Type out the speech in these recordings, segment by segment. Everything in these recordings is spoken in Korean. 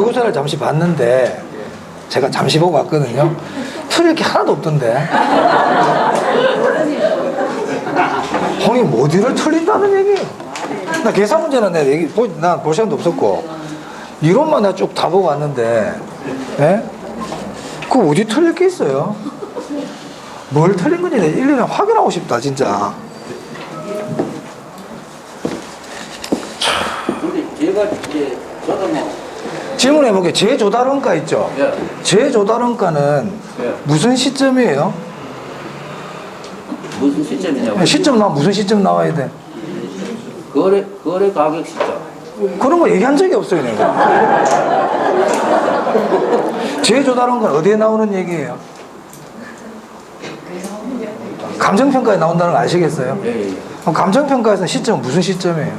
교사를 잠시 봤는데 제가 잠시 보고 왔거든요. 틀릴 게 하나도 없던데. 형님 어디를 틀린다는 얘기예요? 나 계산 문제는 난 볼 시간도 없었고 이론만 내가 쭉 다 보고 왔는데, 예? 그 어디 틀릴 게 있어요? 뭘 틀린 건지 일일이 확인하고 싶다 진짜. 근데 제가 이제 저도 뭐 질문해 볼게요. 재조달원가 있죠? 예. 재조달원가는 예. 무슨 시점이에요? 무슨 시점이냐고. 시점 나와 무슨 시점 나와야 돼? 거래 가격 시점. 그런 거 얘기한 적이 없어요, 내가. 재조달원가는 어디에 나오는 얘기예요? 감정평가에 나온다는 거 아시겠어요? 예, 예. 그럼 감정평가에서는 시점은 무슨 시점이에요?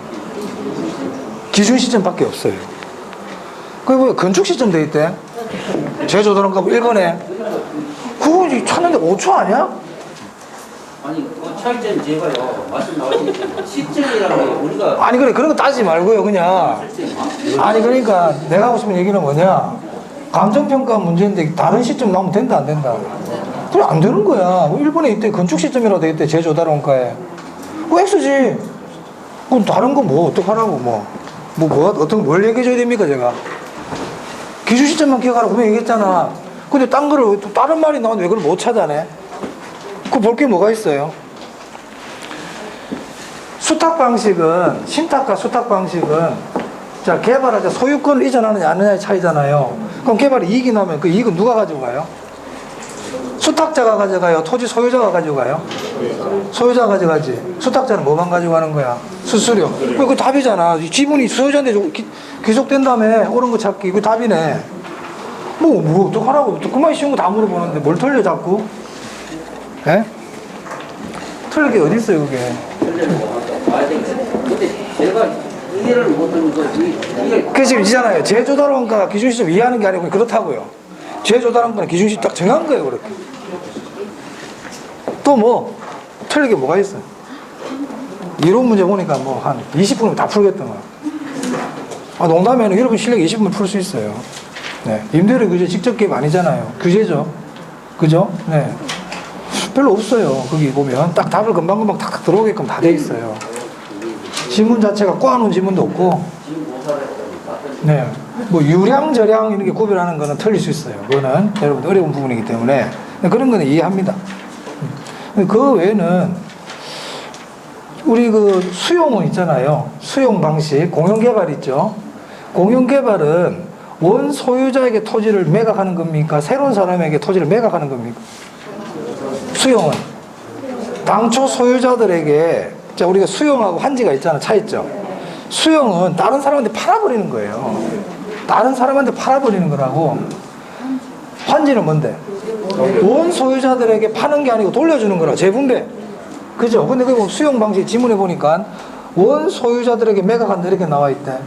기준 시점밖에 없어요. 그게 뭐 건축 시점 돼 있대? 재조달원가 1번에 그거 찾는데 5초 아니야? 아니 그 차이점 제가요 말씀 나오시니까 시점이라는 게 우리가 아니 그래 그런 거 따지지 말고요 그냥. 아니 그러니까 내가 하고 싶은 얘기는 뭐냐, 감정평가 문제인데 다른 시점 나오면 된다 안 된다? 그래 안 되는 거야. 일본에 이때 건축 시점이라고 돼 있대 재조달원가에. 그거 X지. 그럼 다른 거 뭐 어떡하라고 어떤 뭘 얘기해 줘야 됩니까 제가? 기준 시점만 기억하라고 그냥 얘기했잖아. 근데 딴 거를 또 다른 말이 나오는데 왜 그걸 못 찾아내? 그거 볼 게 뭐가 있어요? 수탁 방식은, 신탁과 수탁 방식은, 자, 개발할 때 소유권을 이전하느냐, 안 하느냐의 차이잖아요. 그럼 개발이 이익이 나면 그 이익은 누가 가지고 가요? 수탁자가 가져가요? 토지 소유자가 가지고 가요? 소유자가 가져가지. 수탁자는 뭐만 가지고 가는 거야? 수수료. 그 답이잖아. 지분이 소유자한테 귀속된다며. 옳은 거 찾기. 그 답이네. 뭐 어떡하라고. 그만 쉬운 거 다 물어보는데 뭘 틀려 자꾸? 예? 틀릴 게 어딨어요, 그게. 근데 제가 이해를 못하는 거 이게 그게 지금 이잖아요. 재조달원가가 기준시점 이해하는 게 아니고 그렇다고요. 재조달원가는 기준시점 딱 정한 거예요, 그렇게. 또 뭐 틀릴 게 뭐가 있어요? 이론 문제 보니까 뭐 한 20분이면 다 풀겠더만. 농담에는 여러분 실력 20분 풀 수 있어요. 네. 임대료 규제 직접 개입 아니잖아요. 규제죠. 그죠? 네. 별로 없어요. 거기 보면 딱 답을 금방금방 탁탁 들어오게끔 다 돼 있어요. 지문 자체가 꼬아놓은 지문도 없고, 네. 뭐 유량, 저량 이런 게 구별하는 거는 틀릴 수 있어요. 그거는 여러분 어려운 부분이기 때문에 그런 거는 이해합니다. 그 외에는 우리 그 수용은 있잖아요. 수용 방식, 공용개발 있죠. 공용개발은 원 소유자에게 토지를 매각하는 겁니까? 새로운 사람에게 토지를 매각하는 겁니까? 수용은 당초 소유자들에게, 자 우리가 수용하고 환지가 있잖아, 차이점. 수용은 다른 사람한테 팔아버리는 거예요. 다른 사람한테 팔아버리는 거라고. 환지는 뭔데? 원 소유자들에게 파는 게 아니고 돌려주는 거라. 재분배. 그죠? 근데 그 수용 방식 지문에 보니까 원 소유자들에게 매각한다 이렇게 나와 있대.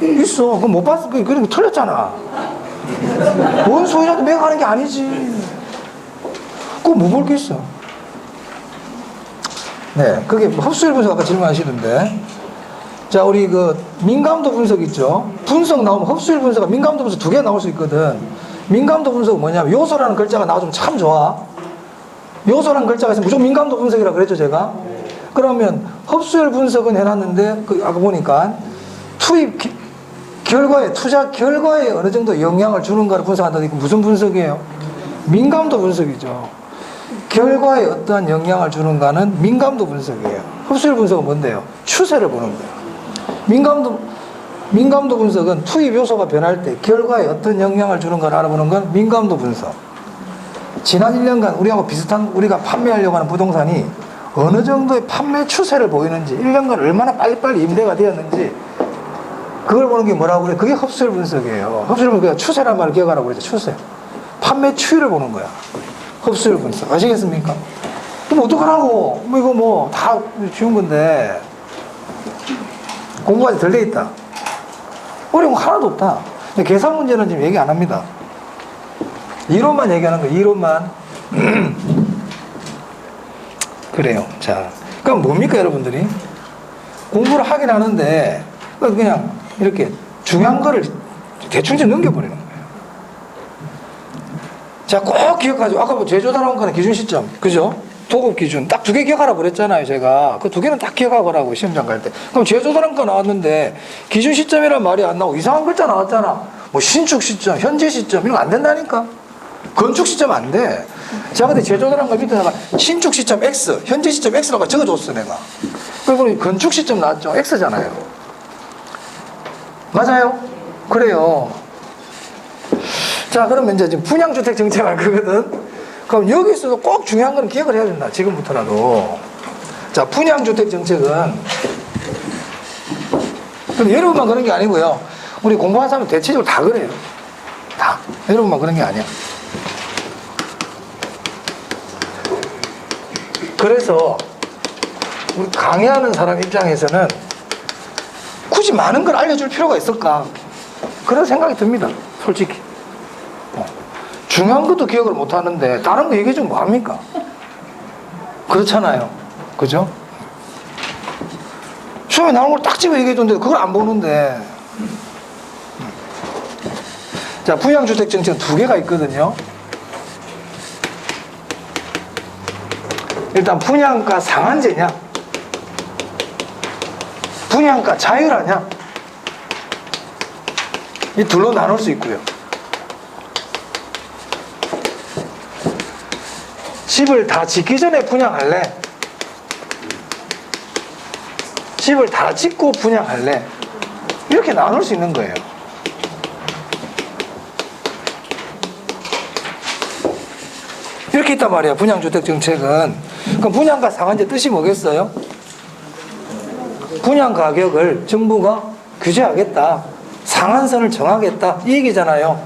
있어. 그럼 못 봤어. 그런 거 틀렸잖아. 원 소유자한테 매각하는 게 아니지. 그거 뭐 볼 게 있어. 네. 그게 흡수율 분석 아까 질문하시는데. 자, 우리 그 민감도 분석 있죠? 분석 나오면 흡수율 분석과 민감도 분석 두 개 나올 수 있거든. 민감도 분석은 뭐냐면 요소라는 글자가 나와주면 참 좋아. 요소라는 글자가 있으면 무조건 민감도 분석이라고 그랬죠, 제가? 그러면 흡수율 분석은 해놨는데, 아까 보니까 투입 결과에, 투자 결과에 어느 정도 영향을 주는가를 분석한다니까 무슨 분석이에요? 민감도 분석이죠. 결과에 어떠한 영향을 주는가는 민감도 분석이에요. 흡수율 분석은 뭔데요? 추세를 보는 거예요. 민감도 분석은 투입 요소가 변할 때 결과에 어떤 영향을 주는가를 알아보는 건 민감도 분석. 지난 1년간 우리하고 비슷한, 우리가 판매하려고 하는 부동산이 어느 정도의 판매 추세를 보이는지, 1년간 얼마나 빨리빨리 임대가 되었는지, 그걸 보는 게 뭐라고 그래? 그게 흡수율 분석이에요. 흡수율 분석은 추세란 말을 기억하라고 그랬죠. 추세. 판매 추이를 보는 거야. 흡수율 분석. 아시겠습니까? 그럼 어떡하라고? 이거 뭐 다 쉬운 건데 공부가 덜 돼 있다. 어려운 거 하나도 없다. 근데 계산 문제는 지금 얘기 안 합니다. 이론만 얘기하는 거예요. 이론만. 그래요. 자, 그럼 뭡니까 여러분들이? 공부를 하긴 하는데 그냥 이렇게 중요한 거를 대충 좀 넘겨버리는 거예요. 자, 꼭 기억하죠. 아까 뭐 제조사라는 거는 기준 시점, 그죠? 도급 기준 딱 두 개 기억하라 그랬잖아요, 제가. 그 두 개는 딱 기억하라고 시험장 갈 때. 그럼 제조사라는 거 나왔는데 기준 시점이란 말이 안 나오고 이상한 글자 나왔잖아. 뭐 신축 시점, 현재 시점 이런 거 안 된다니까. 건축 시점 안 돼. 제가 그때 제조사라는 거 밑에다가 신축 시점 X, 현재 시점 X라고 적어줬어 내가. 그리고 건축 시점 나왔죠. X잖아요. 맞아요? 그래요. 자, 그러면 이제 지금 분양주택 정책할 거거든. 그럼 여기서도 꼭 중요한 건 기억을 해야 된다. 지금부터라도. 자, 분양주택 정책은 근데 여러분만 그런 게 아니고요. 우리 공부하는 사람은 대체적으로 다 그래요. 다. 여러분만 그런 게 아니야. 그래서 우리 강의하는 사람 입장에서는 굳이 많은 걸 알려줄 필요가 있을까? 그런 생각이 듭니다. 솔직히. 중요한 것도 기억을 못 하는데 다른 거 얘기해주면 뭐합니까? 그렇잖아요. 그죠? 시험에 나오는 걸 딱 집어 얘기해줬는데 그걸 안 보는데. 자, 분양주택 정책은 두 개가 있거든요. 일단 분양가 상한제냐, 분양가 자율화냐, 이 둘로 나눌 수 있고요. 집을 다 짓기 전에 분양할래? 집을 다 짓고 분양할래? 이렇게 나눌 수 있는 거예요. 이렇게 있단 말이야, 분양주택 정책은. 그럼 분양가 상한제 뜻이 뭐겠어요? 분양 가격을 정부가 규제하겠다. 상한선을 정하겠다. 이 얘기잖아요.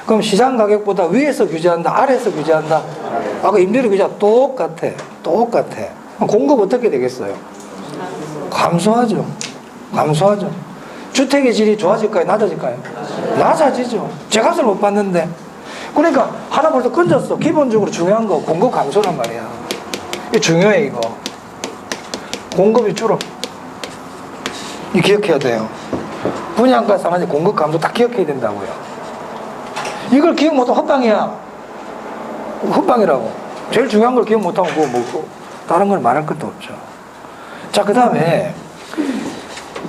그럼 시장 가격보다 위에서 규제한다, 아래에서 규제한다. 아까 임대료 규제가 똑같아. 똑같아. 공급 어떻게 되겠어요? 감소하죠. 감소하죠. 주택의 질이 좋아질까요? 낮아질까요? 낮아지죠. 제값을 못 받는데. 그러니까 하나 벌써 건졌어. 기본적으로 중요한 거 공급 감소란 말이야. 이거 중요해, 이거. 공급이 줄어. 이 기억해야 돼요. 분양가 상한제 공급 감소 다 기억해야 된다고요. 이걸 기억 못하면 헛방이야. 헛방이라고. 제일 중요한 걸 기억 못하고 그거 뭐고 다른 걸 말할 것도 없죠. 자, 그 다음에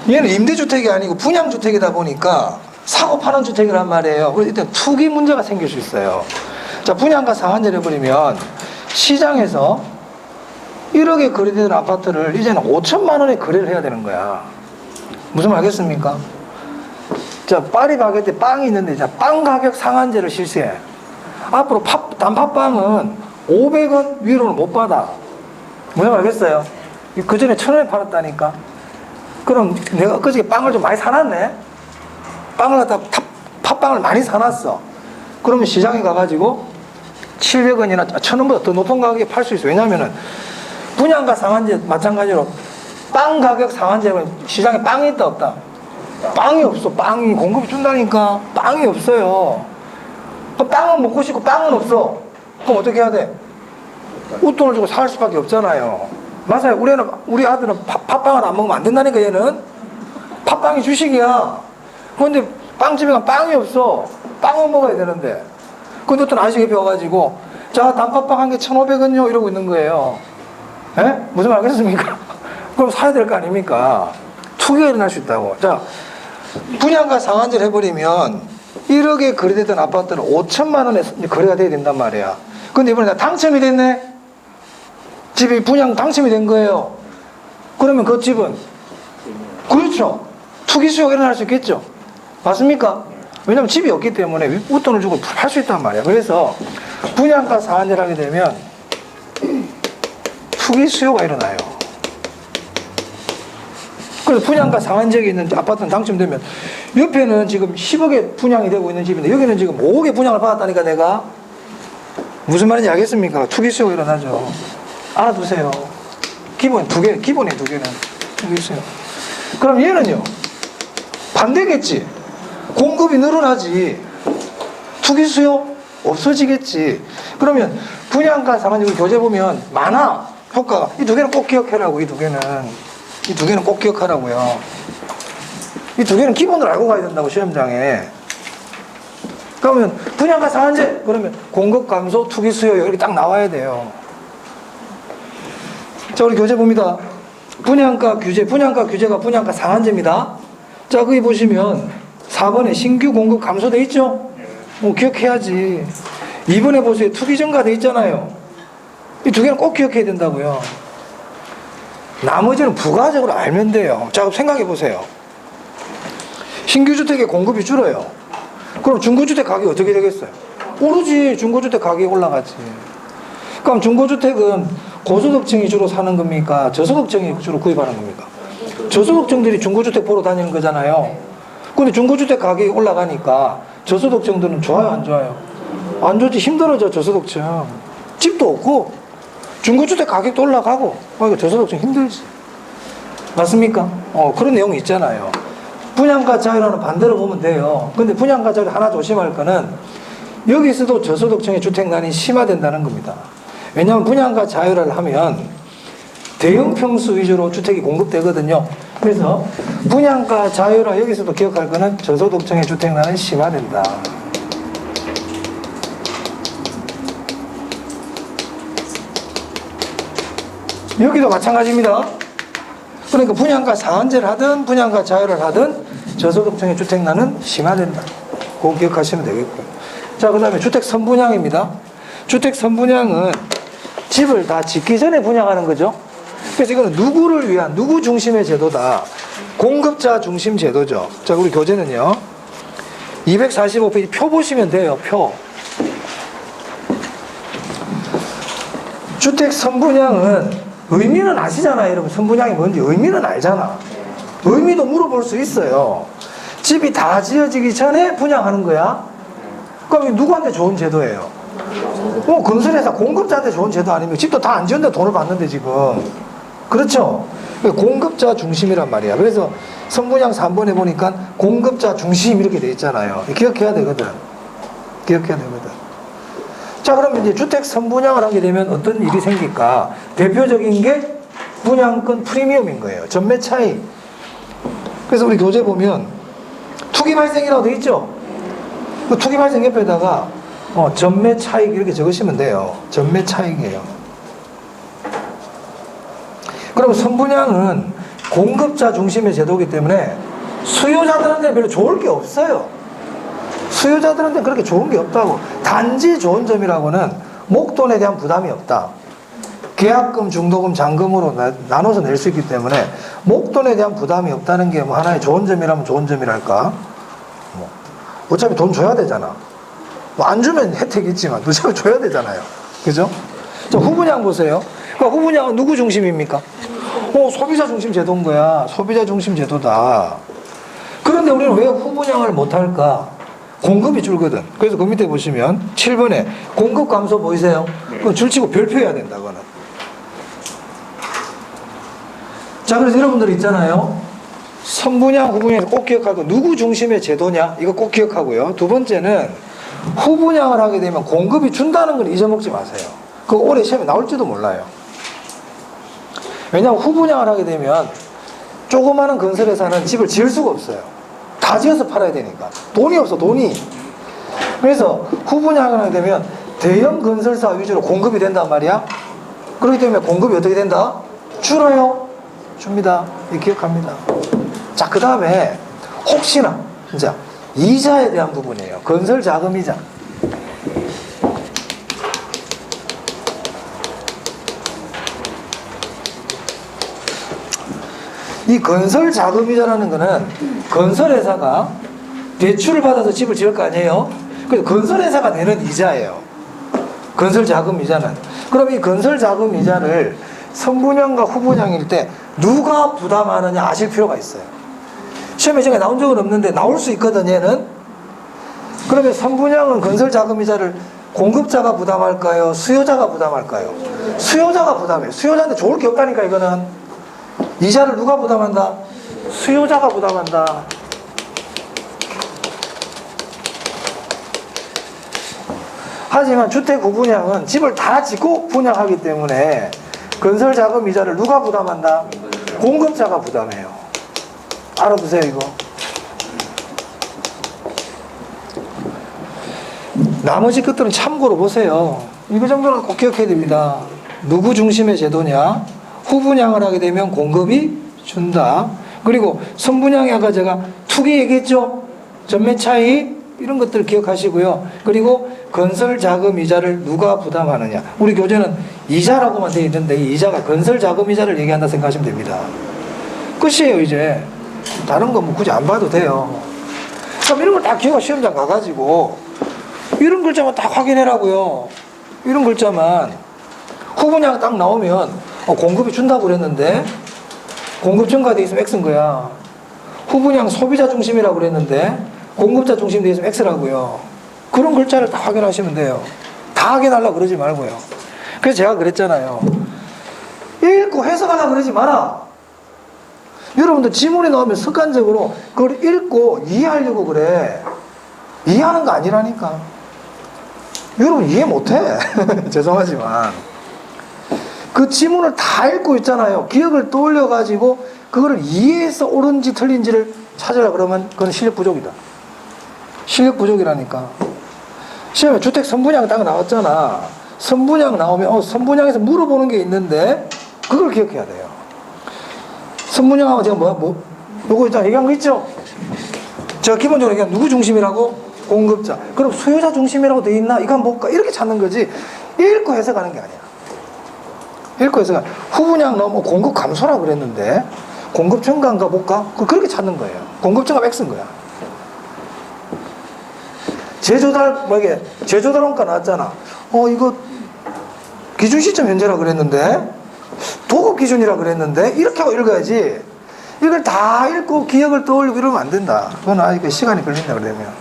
얘는 임대주택이 아니고 분양주택이다 보니까 사고 파는 주택이란 말이에요. 그래서 일단 투기 문제가 생길 수 있어요. 자, 분양가 상한제를 해버리면 시장에서 1억에 거래되는 아파트를 이제는 5천만 원에 거래를 해야 되는 거야. 무슨 말 알겠습니까? 자, 파리바게뜨 빵이 있는데 자, 빵 가격 상한제를 실시해. 앞으로 단팥빵은 500원 위로는 못 받아. 무슨 말 알겠어요? 그 전에 1,000원에 팔았다니까. 그럼 내가 그저께 빵을 좀 많이 사놨네. 빵을 갖다 팥빵을 많이 사놨어. 그러면 시장에 가가지고 700원이나 1,000원보다 더 높은 가격에 팔 수 있어. 왜냐면은 분양가 상한제 마찬가지로 빵 가격 상한제는 시장에 빵이 있다 없다? 빵이 없어. 빵이 공급이 준다니까. 빵이 없어요. 빵은 먹고 싶고 빵은 없어. 그럼 어떻게 해야 돼? 웃돈을 주고 살 수밖에 없잖아요. 맞아요. 우리 아들은 팥빵을 안 먹으면 안 된다니까. 얘는 팥빵이 주식이야. 그런데 빵집에 가면 빵이 없어. 빵은 먹어야 되는데. 근데 어떤 아저씨가 배워가지고 자, 단팥빵 한 개 1,500원요 이러고 있는 거예요. 에? 무슨 말 알겠습니까? 그럼 사야 될 거 아닙니까? 투기가 일어날 수 있다고. 자, 분양가 상한제를 해버리면 1억에 거래되던 아파트는 5천만 원에 거래가 돼야 된단 말이야. 근데 이번에 나 당첨이 됐네? 집이 분양 당첨이 된 거예요. 그러면 그 집은 그렇죠. 투기 수요가 일어날 수 있겠죠. 맞습니까? 왜냐면 집이 없기 때문에 웃돈을 주고 팔 수 있단 말이야. 그래서 분양가 상한제를 하게 되면 투기 수요가 일어나요. 그래서 분양가 상한제에 있는 아파트는 당첨되면 옆에는 지금 10억에 분양이 되고 있는 집인데 여기는 지금 5억에 분양을 받았다니까. 내가 무슨 말인지 알겠습니까? 투기 수요가 일어나죠. 알아두세요. 기본에 두 개는 여기 있어요. 그럼 얘는요 반대겠지. 공급이 늘어나지. 투기 수요 없어지겠지. 그러면 분양가 상한제 교재 보면 많아. 효과가. 이 두 개는 꼭 기억해라고. 이 두 개는 꼭 기억하라고요. 이 두 개는 기본을 알고 가야 된다고. 시험장에 그러면 분양가 상한제 그러면 공급 감소, 투기 수요 이렇게 딱 나와야 돼요. 자, 우리 교재 봅니다. 분양가 규제가 분양가 상한제입니다. 자, 거기 보시면 4번에 신규 공급 감소돼 있죠? 기억해야지. 2번에 보세요. 투기 증가돼 있잖아요. 이 두 개는 꼭 기억해야 된다고요. 나머지는 부가적으로 알면 돼요. 자, 생각해 보세요. 신규 주택의 공급이 줄어요. 그럼 중고주택 가격이 어떻게 되겠어요? 오르지. 중고주택 가격이 올라가지. 그럼 중고주택은 고소득층이 주로 사는 겁니까? 저소득층이 주로 구입하는 겁니까? 저소득층들이 중고주택 보러 다니는 거잖아요. 근데 중고주택 가격이 올라가니까 저소득층들은 좋아요, 안 좋아요? 안 좋지. 힘들어져, 저소득층. 집도 없고 중고주택 가격도 올라가고 이거 저소득층 힘들지. 맞습니까? 그런 내용이 있잖아요. 분양가 자율화는 반대로 보면 돼요. 근데 분양가 자율 하나 조심할 거는 여기서도 저소득층의 주택난이 심화된다는 겁니다. 왜냐하면 분양가 자율화를 하면 대형 평수 위주로 주택이 공급되거든요. 그래서 분양가 자율화 여기서도 기억할 거는 저소득층의 주택난은 심화된다. 여기도 마찬가지입니다. 그러니까 분양가 상한제를 하든 분양가 자율화를 하든 저소득층의 주택난은 심화된다. 그거 기억하시면 되겠고요. 자, 그 다음에 주택 선분양입니다. 주택 선분양은 집을 다 짓기 전에 분양하는 거죠. 그래서 이거는 누구를 위한 누구 중심의 제도다. 공급자 중심 제도죠. 자, 우리 교재는요. 245페이지 표 보시면 돼요. 표. 주택 선분양은 의미는 아시잖아요. 여러분 선분양이 뭔지 의미는 알잖아. 의미도 물어볼 수 있어요. 집이 다 지어지기 전에 분양하는 거야. 그럼 누구한테 좋은 제도예요? 건설회사 공급자한테 좋은 제도 아니면 집도 다 안 지었는데 돈을 받는데 지금. 그렇죠? 공급자 중심이란 말이야. 그래서 선분양 3번에 보니까 공급자 중심 이렇게 돼 있잖아요. 기억해야 되거든. 기억해야 되거든. 자, 그러면 이제 주택 선분양을 하게 되면 어떤 일이 생길까? 대표적인 게 분양권 프리미엄인 거예요. 전매 차익. 그래서 우리 교재 보면 투기 발생이라고 돼 있죠? 그 투기 발생 옆에다가 전매 차익 이렇게 적으시면 돼요. 전매 차익이에요. 그러면 선분양은 공급자 중심의 제도이기 때문에 수요자들한테는 별로 좋을 게 없어요. 수요자들한테는 그렇게 좋은 게 없다고. 단지 좋은 점이라고는 목돈에 대한 부담이 없다. 계약금, 중도금, 잔금으로 나눠서 낼 수 있기 때문에 목돈에 대한 부담이 없다는 게 뭐 하나의 좋은 점이라면 좋은 점이랄까. 어차피 돈 줘야 되잖아. 안 주면 혜택이 있지만 어차피 줘야 되잖아요. 그죠? 자, 후분양 보세요. 그러니까 후분양은 누구 중심입니까? 소비자 중심 제도인 거야. 소비자 중심 제도다. 그런데 우리는 왜 후분양을 못할까? 공급이 줄거든. 그래서 그 밑에 보시면 7번에 공급 감소 보이세요? 그건 줄치고 별표해야 된다. 그거는. 자, 그래서 여러분들 있잖아요. 선분양, 후분양에서 꼭 기억할 거 누구 중심의 제도냐? 이거 꼭 기억하고요. 두 번째는 후분양을 하게 되면 공급이 준다는 걸 잊어먹지 마세요. 그거 올해 시험에 나올지도 몰라요. 왜냐하면 후분양을 하게 되면 조그마한 건설회사는 집을 지을 수가 없어요. 다 지어서 팔아야 되니까. 돈이 없어, 돈이. 그래서 후분양을 하게 되면 대형 건설사 위주로 공급이 된단 말이야. 그렇기 때문에 공급이 어떻게 된다? 줄어요. 줍니다. 기억합니다. 자, 그 다음에 혹시나 이제 이자에 대한 부분이에요. 건설 자금 이자. 이 건설 자금 이자라는 거는 건설회사가 대출을 받아서 집을 지을 거 아니에요? 그래서 건설회사가 내는 이자예요. 건설 자금 이자는. 그럼 이 건설 자금 이자를 선분양과 후분양일 때 누가 부담하느냐 아실 필요가 있어요. 시험에 전에 나온 적은 없는데 나올 수 있거든, 얘는. 그러면 선분양은 건설 자금 이자를 공급자가 부담할까요? 수요자가 부담할까요? 수요자가 부담해요. 수요자한테 좋을 게 없다니까, 이거는. 이자를 누가 부담한다? 수요자가 부담한다. 하지만 주택 후분양은 집을 다 짓고 분양하기 때문에 건설 자금 이자를 누가 부담한다? 공급자가 부담해요. 알아두세요, 이거. 나머지 것들은 참고로 보세요. 이거 정도는 꼭 기억해야 됩니다. 누구 중심의 제도냐? 후분양을 하게 되면 공급이 준다. 그리고 선분양이 아까 제가 투기 얘기했죠? 전매 차익 이런 것들 기억하시고요. 그리고 건설 자금 이자를 누가 부담하느냐? 우리 교재는 이자라고만 되어 있는데 이 이자가 건설 자금 이자를 얘기한다 생각하시면 됩니다. 끝이에요 이제. 다른 거 뭐 굳이 안 봐도 돼요. 그럼 이런 걸 다 기억 시험장 가가지고 이런 글자만 딱 확인해라고요. 이런 글자만 후분양 딱 나오면 공급이 준다고 그랬는데 공급 증가돼 있으면 X인 거야. 후분양 소비자 중심이라고 그랬는데 공급자 중심 돼 있으면 X라고요. 그런 글자를 다 확인하시면 돼요. 다 확인하려고 그러지 말고요. 그래서 제가 그랬잖아요. 읽고 해석하려고 그러지 마라. 여러분들 지문이 나오면 습관적으로 그걸 읽고 이해하려고 그래. 이해하는 거 아니라니까. 여러분 이해 못해. 죄송하지만. 그 지문을 다 읽고 있잖아요. 기억을 떠올려가지고 그거를 이해해서 옳은지 틀린지를 찾으라 그러면 그건 실력 부족이다. 실력 부족이라니까. 시험에 주택 선분양 딱 나왔잖아. 선분양 나오면 선분양에서 물어보는 게 있는데 그걸 기억해야 돼요. 선분양하고 제가 요거 있잖아. 얘기한 거 있죠? 제가 기본적으로 얘기한 누구 중심이라고? 공급자. 그럼 수요자 중심이라고 돼 있나? 이거 한번 볼까? 이렇게 찾는 거지. 읽고 해석하는 게 아니야. 읽고 해석하는. 후분양 나오면 공급 감소라 그랬는데 공급 증가인가 볼까? 그렇게 찾는 거예요. 공급 증가 X인 거야. 제조달 원가 나왔잖아. 이거 기준 시점 현재라 그랬는데 도급 기준이라 그랬는데 이렇게 하고 읽어야지. 이걸 다 읽고 기억을 떠올리고 이러면 안 된다. 그건 아직 시간이 걸린다 그러면.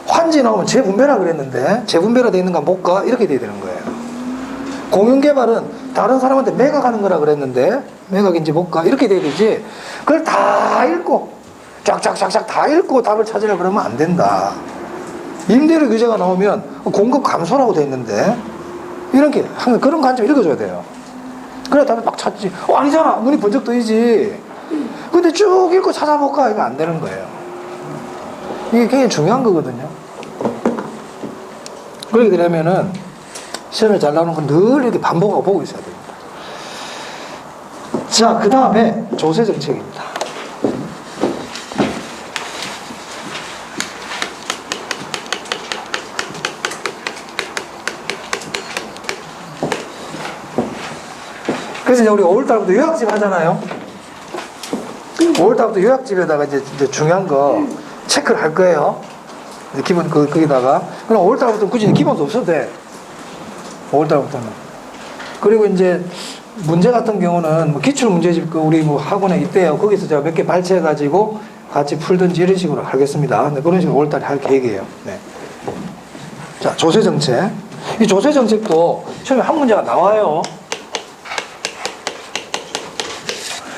환지 나오면 재분배라 그랬는데 재분배라 돼 있는 거 볼까? 이렇게 돼야 되는 거예요. 공용개발은 다른 사람한테 매각하는 거라 그랬는데 매각인지 볼까? 이렇게 돼야 되지. 그걸 다 읽고 쫙쫙쫙쫙 다 읽고 답을 찾으려 그러면 안 된다. 임대료 규제가 나오면 공급 감소라고 돼 있는데 이렇게 항상 그런 관점 읽어줘야 돼요. 그래 답을 막 찾지. 아니잖아. 눈이 번쩍 뜨이지. 근데 쭉 읽고 찾아볼까? 이거 안 되는 거예요. 이게 굉장히 중요한 거거든요. 그렇게 되려면은 시험에 잘 나오는 건 늘 이렇게 반복하고 보고 있어야 됩니다. 자, 그 다음에 조세 정책입니다. 그래서 이제 우리 5월달부터 요약집 하잖아요. 5월달부터 요약집에다가 이제 중요한 거 체크를 할 거예요. 기본 거기다가. 그럼 5월달부터는 굳이 기본도 없어도 돼. 5월달부터는. 그리고 이제 문제 같은 경우는 기출 문제집 우리 학원에 있대요. 거기서 제가 몇 개 발췌해가지고 같이 풀든지 이런 식으로 하겠습니다. 네, 그런 식으로 5월달에 할 계획이에요. 네. 자, 조세 정책. 이 조세 정책도 처음에 한 문제가 나와요.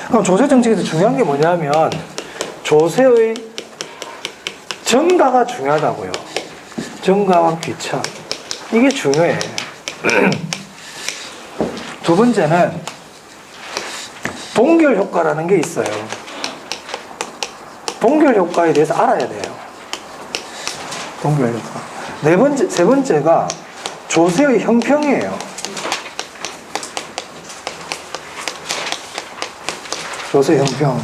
그럼 조세 정책에서 중요한 게 뭐냐면 조세의 정가가 중요하다고요. 정가와 귀차. 이게 중요해. 두 번째는 동결 효과라는 게 있어요. 동결 효과에 대해서 알아야 돼요. 동결 효과. 세 번째가 조세의 형평이에요. 조세 형평.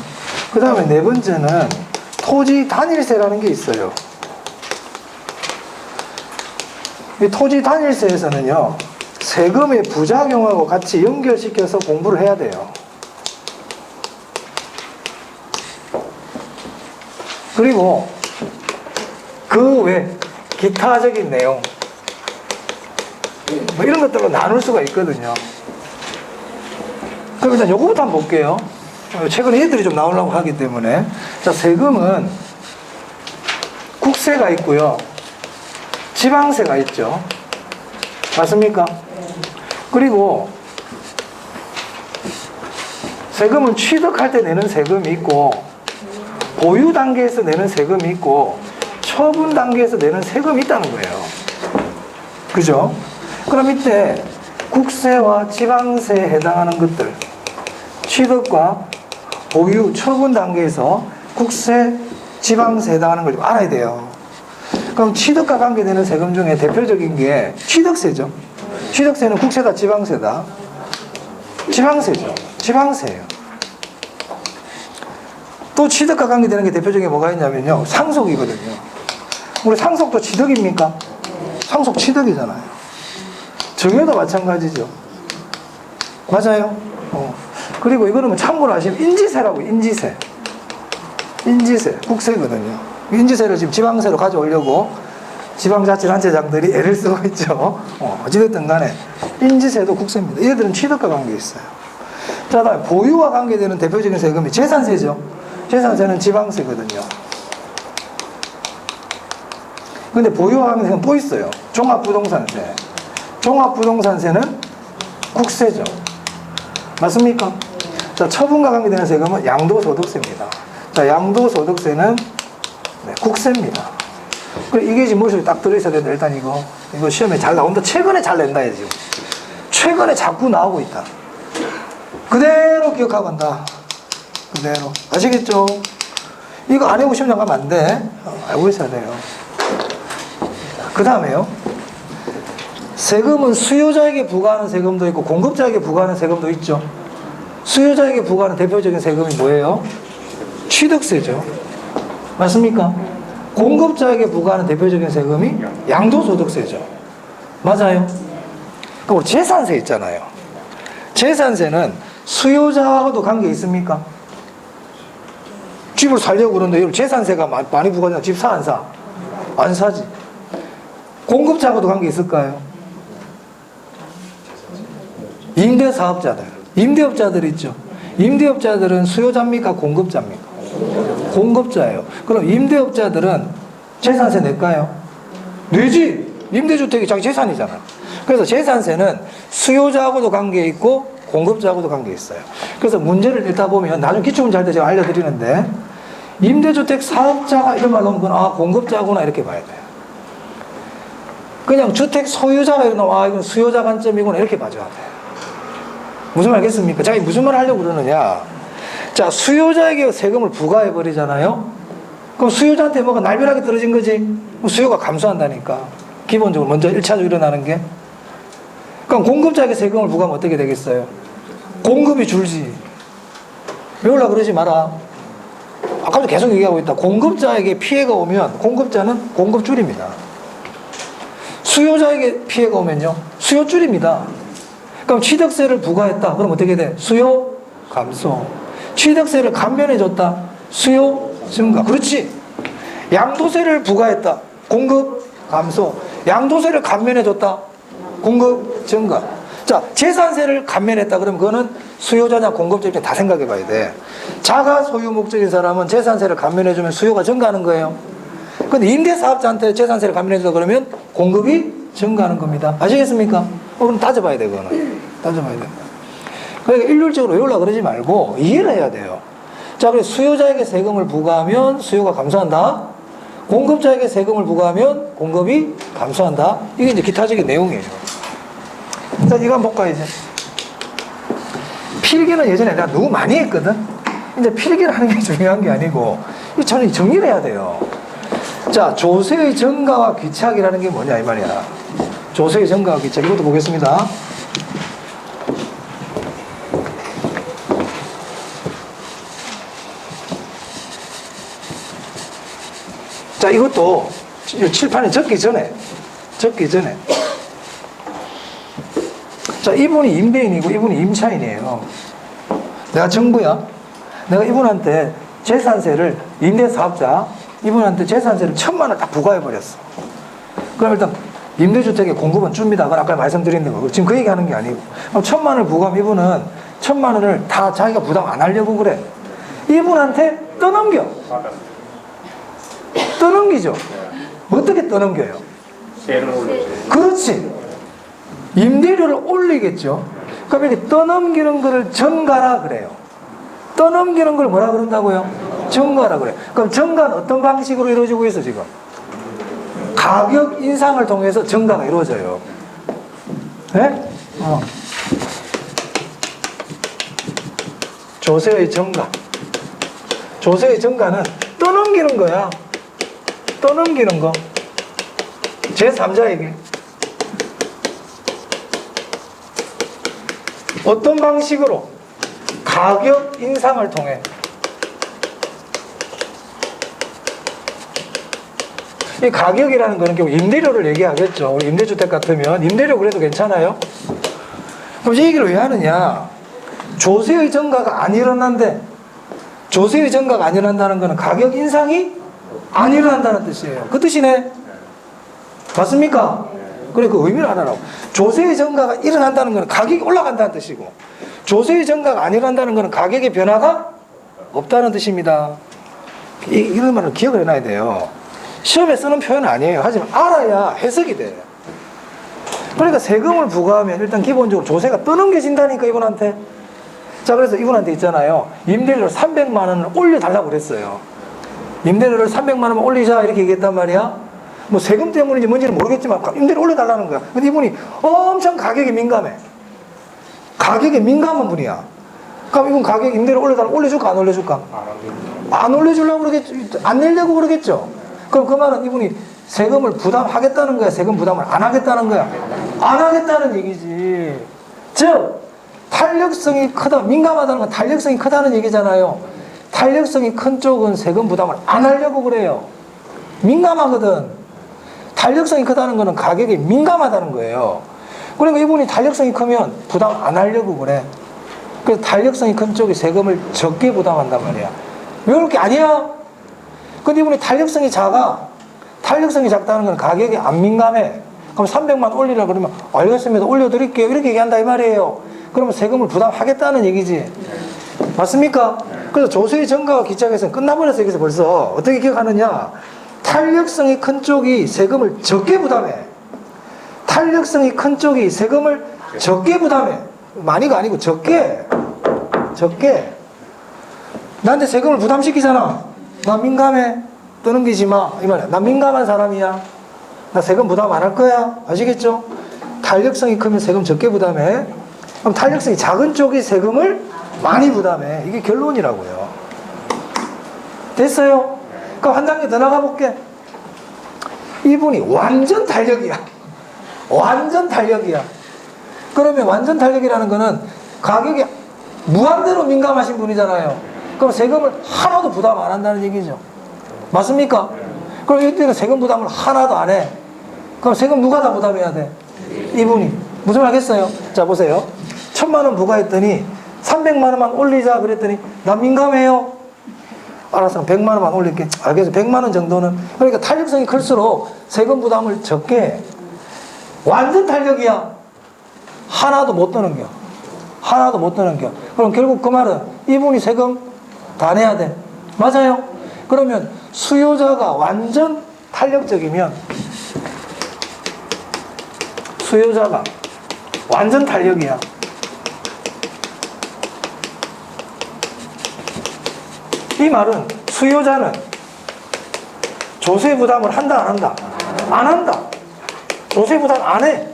그 다음에 네 번째는 토지 단일세라는 게 있어요. 이 토지 단일세에서는요, 세금의 부작용하고 같이 연결시켜서 공부를 해야 돼요. 그리고 그 외 기타적인 내용, 이런 것들로 나눌 수가 있거든요. 그럼 일단 요거부터 한번 볼게요. 최근에 애들이 좀 나오려고 하기 때문에. 자, 세금은 국세가 있고요. 지방세가 있죠. 맞습니까? 그리고 세금은 취득할 때 내는 세금이 있고, 보유 단계에서 내는 세금이 있고, 처분 단계에서 내는 세금이 있다는 거예요. 그죠? 그럼 이때 국세와 지방세에 해당하는 것들, 취득과 보유, 처분 단계에서 국세, 지방세에 해당하는 걸 좀 알아야 돼요. 그럼 그럼 취득과 관계되는 세금 중에 대표적인 게 취득세죠. 취득세는 국세다, 지방세다? 지방세죠. 지방세예요. 또 취득과 관계되는 게 대표적인 게 뭐가 있냐면요. 상속이거든요. 우리 상속도 취득입니까? 상속 취득이잖아요. 증여도 마찬가지죠. 맞아요. 그리고 이거는 뭐 참고로 하시면 인지세라고, 인지세. 인지세, 국세거든요. 인지세를 지금 지방세로 가져오려고 지방자치단체장들이 애를 쓰고 있죠. 어찌됐든 간에 인지세도 국세입니다. 얘들은 취득과 관계 있어요. 자, 다음에 보유와 관계되는 대표적인 세금이 재산세죠. 재산세는 지방세거든요. 근데 보유와 관계세는 또 있어요. 종합부동산세. 종합부동산세는 국세죠. 맞습니까? 자, 처분과 관계되는 세금은 양도소득세입니다. 자, 양도소득세는 국세입니다. 그래, 이게 지금 머릿속에 딱 들어있어야 된다. 일단 이거 시험에 잘 나온다. 최근에 잘 낸다, 지금. 최근에 자꾸 나오고 있다. 그대로 기억하고 간다. 그대로. 아시겠죠? 이거 안 해보고 시험 장 가면 안 돼. 알고 있어야 돼요. 그 다음에요. 세금은 수요자에게 부과하는 세금도 있고 공급자에게 부과하는 세금도 있죠. 수요자에게 부과하는 대표적인 세금이 뭐예요? 취득세죠. 맞습니까? 공급자에게 부과하는 대표적인 세금이 양도소득세죠. 맞아요. 그럼 우리 재산세 있잖아요. 재산세는 수요자하고도 관계 있습니까? 집을 살려고 그러는데 재산세가 많이 부과되나? 집 사, 안 사? 안 사지. 공급자하고도 관계 있을까요? 임대사업자들, 임대업자들 있죠. 임대업자들은 수요자입니까? 공급자입니까? 공급자예요. 그럼 임대업자들은 재산세 낼까요? 내지. 임대주택이 자기 재산이잖아. 그래서 재산세는 수요자하고도 관계 있고 공급자하고도 관계 있어요. 그래서 문제를 읽다 보면 나중에 기출문제 할 때 제가 알려드리는데 임대주택 사업자가 이런 말 나오면 아 공급자구나 이렇게 봐야 돼요. 그냥 주택 소유자가 이러면 아 이건 수요자 관점이구나 이렇게 봐줘야 돼요. 무슨 말 알겠습니까? 자, 무슨 말 하려고 그러느냐. 자, 수요자에게 세금을 부과해버리잖아요. 그럼 수요자한테 뭐가 날벼락이 떨어진 거지. 그럼 수요가 감소한다니까. 기본적으로 먼저 1차적으로 일어나는 게. 그럼 공급자에게 세금을 부과하면 어떻게 되겠어요? 공급이 줄지. 외우려고 그러지 마라. 아까도 계속 얘기하고 있다. 공급자에게 피해가 오면 공급자는 공급줄입니다. 수요자에게 피해가 오면요. 수요줄입니다. 그럼 취득세를 부과했다. 그럼 어떻게 돼? 수요 감소. 취득세를 감면해줬다. 수요 증가. 그렇지. 양도세를 부과했다. 공급 감소. 양도세를 감면해줬다. 공급 증가. 자, 재산세를 감면했다. 그러면 그거는 수요자냐 공급자냐 다 생각해 봐야 돼. 자가 소유 목적인 사람은 재산세를 감면해주면 수요가 증가하는 거예요. 근데 임대사업자한테 재산세를 감면해준다 그러면 공급이 증가하는 겁니다. 아시겠습니까? 그럼 따져봐야 돼, 그거는. 따져봐야 돼. 그러니까 일률적으로 외우려고 그러지 말고 이해를 해야 돼요. 자, 그래서 수요자에게 세금을 부과하면 수요가 감소한다. 공급자에게 세금을 부과하면 공급이 감소한다. 이게 이제 기타적인 내용이에요. 자, 이거 한번 볼까, 이제. 필기는 예전에 내가 너무 많이 했거든? 이제 필기를 하는 게 중요한 게 아니고, 저는 정리를 해야 돼요. 자, 조세의 증가와 귀착이라는 게 뭐냐, 이 말이야. 조세의 증가와 귀착. 이것도 보겠습니다. 자, 이것도 칠판에 적기 전에. 자, 이분이 임대인이고 이분이 임차인이에요. 내가 정부야. 내가 이분한테 재산세를, 임대사업자, 이분한테 재산세를 1,000만 원 딱 부과해버렸어. 그럼 일단 임대주택의 공급은 줍니다. 그건 아까 말씀드린 거. 지금 그 얘기 하는 게 아니고. 그럼 1,000만 원을 부과하면 이분은 1,000만 원을 다 자기가 부담 안 하려고 그래. 이분한테 떠넘겨. 떠넘기죠. 어떻게 떠넘겨요? 그렇지. 임대료를 올리겠죠. 그럼 이렇게 떠넘기는 거를 전가라 그래요. 떠넘기는 걸 뭐라 그런다고요? 전가라 그래요. 그럼 전가는 어떤 방식으로 이루어지고 있어, 지금? 가격 인상을 통해서 전가가 이루어져요. 네? 조세의 전가. 조세의 전가는 떠넘기는 거야. 떠넘기는 거. 제3자에게 어떤 방식으로 가격 인상을 통해 이 가격이라는 거는 결국 임대료를 얘기하겠죠. 우리 임대주택 같으면 임대료 그래도 괜찮아요? 그럼 이 얘기를 왜 하느냐? 조세의 증가가 안 일어난대. 조세의 증가가 안 일어난다는 거는 가격 인상이 안 일어난다는 뜻이에요. 그 뜻이네. 맞습니까? 그래, 그 의미를 알아라고. 조세의 증가가 일어난다는 거는 가격이 올라간다는 뜻이고, 조세의 증가가 안 일어난다는 거는 가격의 변화가 없다는 뜻입니다. 이런 말을 기억을 해놔야 돼요. 시험에 쓰는 표현은 아니에요. 하지만 알아야 해석이 돼. 그러니까 세금을 부과하면 일단 기본적으로 조세가 떠넘겨진다니까, 이분한테. 자, 그래서 이분한테 있잖아요. 임대료를 300만 원을 올려달라고 그랬어요. 임대료를 300만 원만 올리자 이렇게 얘기했단 말이야. 뭐 세금 때문인지 뭔지는 모르겠지만 임대료 올려달라는 거야. 근데 이분이 엄청 가격에 민감해. 가격에 민감한 분이야. 그럼 이분 가격 임대료 올려줄까 안 올려줄까? 안 올려주려고 그러겠죠. 안 내려고 그러겠죠. 그럼 그 말은 이분이 세금을 부담하겠다는 거야, 세금 부담을 안 하겠다는 거야? 안 하겠다는 얘기지. 즉 탄력성이 크다, 민감하다는 건 탄력성이 크다는 얘기잖아요. 탄력성이 큰 쪽은 세금 부담을 안 하려고 그래요. 민감하거든. 탄력성이 크다는 거는 가격에 민감하다는 거예요. 그러니까 이분이 탄력성이 크면 부담 안 하려고 그래. 그래서 탄력성이 큰 쪽이 세금을 적게 부담한단 말이야. 왜 그렇게 아니야? 근데 이분이 탄력성이 작아. 탄력성이 작다는 건 가격에 안 민감해. 그럼 300만 올리라 그러면 알겠습니다, 올려드릴게요, 이렇게 얘기한다 이 말이에요. 그러면 세금을 부담하겠다는 얘기지. 맞습니까? 그래서 조세의 증가와 기착에서는 끝나버렸어. 여기서 벌써 어떻게 기억하느냐? 탄력성이 큰 쪽이 세금을 적게 부담해. 탄력성이 큰 쪽이 세금을 적게 부담해. 많이가 아니고 적게. 나한테 세금을 부담시키잖아. 나 민감해. 떠넘기지 마. 이 말이야. 나 민감한 사람이야. 나 세금 부담 안 할 거야. 아시겠죠? 탄력성이 크면 세금 적게 부담해. 그럼 탄력성이 작은 쪽이 세금을 많이 부담해. 이게 결론이라고요. 됐어요? 그럼 한 단계 더 나가볼게. 이분이 완전 탄력이야. 완전 탄력이야. 그러면 완전 탄력이라는 거는 가격이 무한대로 민감하신 분이잖아요. 그럼 세금을 하나도 부담 안 한다는 얘기죠. 맞습니까? 그럼 이때는 세금 부담을 하나도 안 해. 그럼 세금 누가 다 부담해야 돼? 이분이. 무슨 말 하겠어요? 자, 보세요. 1000만 원 부과했더니 300만 원만 올리자 그랬더니 나 민감해요. 알았어, 100만 원만 올릴게. 알겠어, 100만 원 정도는. 그러니까 탄력성이 클수록 세금 부담을 적게 해. 완전 탄력이야. 하나도 못 떠넘겨. 하나도 못 떠넘겨. 그럼 결국 그 말은 이분이 세금 다 내야 돼. 맞아요? 그러면 수요자가 완전 탄력적이면, 수요자가 완전 탄력이야. 이 말은 수요자는 조세 부담을 한다 안 한다? 안 한다. 조세 부담 안 해.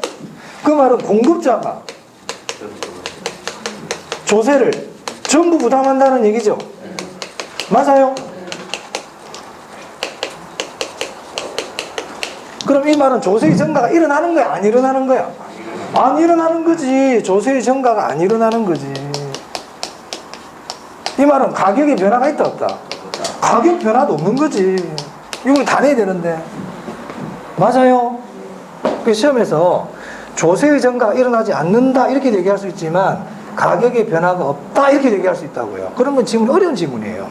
그 말은 공급자가 조세를 전부 부담한다는 얘기죠. 맞아요? 그럼 이 말은 조세의 증가가 일어나는 거야, 안 일어나는 거야? 안 일어나는 거지. 조세의 증가가 안 일어나는 거지. 이 말은 가격의 변화가 있다 없다? 가격 변화도 없는 거지. 이걸 다 내야 되는데. 맞아요? 그 시험에서 조세의 증가가 일어나지 않는다 이렇게 얘기할 수 있지만 가격의 변화가 없다 이렇게 얘기할 수 있다고요. 그러면 질문이 어려운 질문이에요.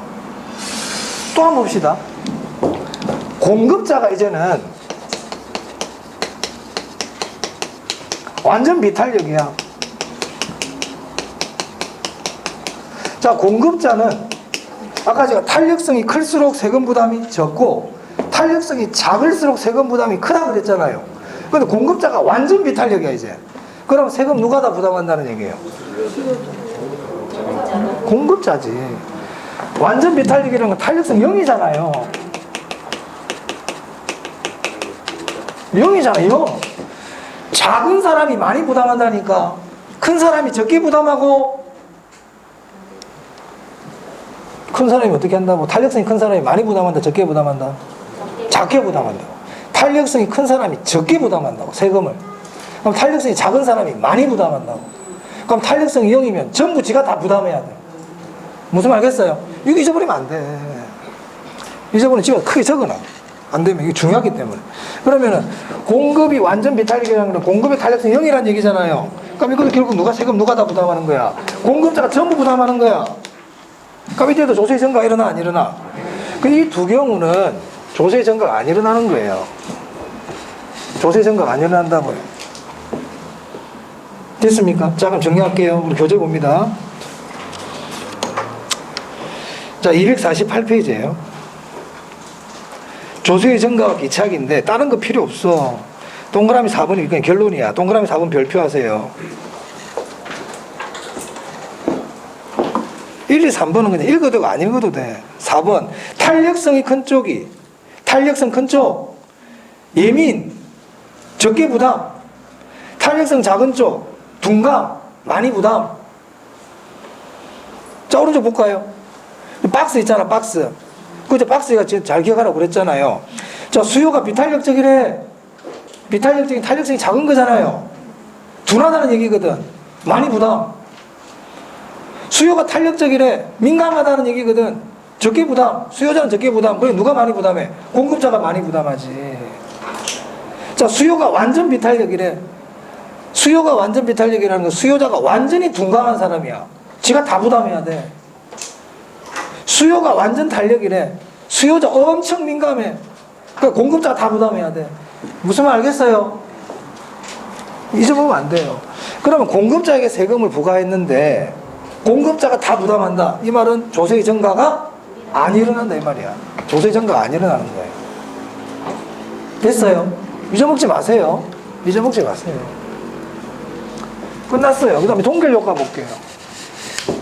또 한번 봅시다. 공급자가 이제는 완전 비탄력이야. 자, 공급자는 아까 제가 탄력성이 클수록 세금 부담이 적고 탄력성이 작을수록 세금 부담이 크다 그랬잖아요. 근데 공급자가 완전 비탄력이야 이제. 그럼 세금 누가 다 부담한다는 얘기예요? 공급자지. 완전 비탄력이라는 건 탄력성 0이잖아요. 0이잖아요. 0. 작은 사람이 많이 부담한다니까. 큰 사람이 적게 부담하고, 큰 사람이 어떻게 한다고? 탄력성이 큰 사람이 많이 부담한다, 적게 부담한다? 작게 부담한다. 탄력성이 큰 사람이 적게 부담한다고, 세금을. 그럼 탄력성이 작은 사람이 많이 부담한다고. 그럼 탄력성이 0이면 전부 지가 다 부담해야 돼. 무슨 말 알겠어요? 이거 잊어버리면 안 돼. 잊어버리면 지가 크게 적어놔. 안 되면 이게 중요하기 때문에. 그러면은 공급이 완전 비탄력이라는 건 공급의 탄력성이 0이라는 얘기잖아요. 그럼 이것도 결국 누가 세금 누가 다 부담하는 거야? 공급자가 전부 부담하는 거야. 그럼 이때도 조세 증가가 일어나 안 일어나? 이 두 경우는 조세 증가가 안 일어나는 거예요. 조세 증가가 안 일어난다고요. 됐습니까? 자, 그럼 정리할게요. 우리 교재 봅니다. 자, 248페이지예요. 조세의 증가와 기착인데 다른 거 필요 없어. 동그라미 4번이 그냥 결론이야. 동그라미 4번 별표하세요. 1, 2, 3번은 그냥 읽어도 되고 안 읽어도 돼. 4번 탄력성이 큰 쪽이, 탄력성 큰 쪽 예민, 적게 부담. 탄력성 작은 쪽 둔감, 많이 부담. 자, 오른쪽 볼까요? 박스 있잖아, 박스. 그때 박스가 잘 기억하라고 그랬잖아요. 자, 수요가 비탄력적이래. 비탄력적인 탄력성이 작은 거잖아요. 둔하다는 얘기거든. 많이 부담. 수요가 탄력적이래. 민감하다는 얘기거든. 적게 부담. 수요자는 적게 부담. 그래, 누가 많이 부담해? 공급자가 많이 부담하지. 자, 수요가 완전 비탄력이래. 수요가 완전 비탄력이라는 건 수요자가 완전히 둔감한 사람이야. 지가 다 부담해야 돼. 수요가 완전 탄력이래. 수요자 엄청 민감해. 그러니까 공급자가 다 부담해야 돼. 무슨 말 알겠어요? 잊어보면 안 돼요. 그러면 공급자에게 세금을 부과했는데 공급자가 다 부담한다. 이 말은 조세의 증가가 안 일어난다 이 말이야. 조세의 증가가 안 일어나는 거예요. 됐어요? 잊어먹지 마세요. 잊어먹지 마세요. 끝났어요. 그 다음에 동결효과 볼게요.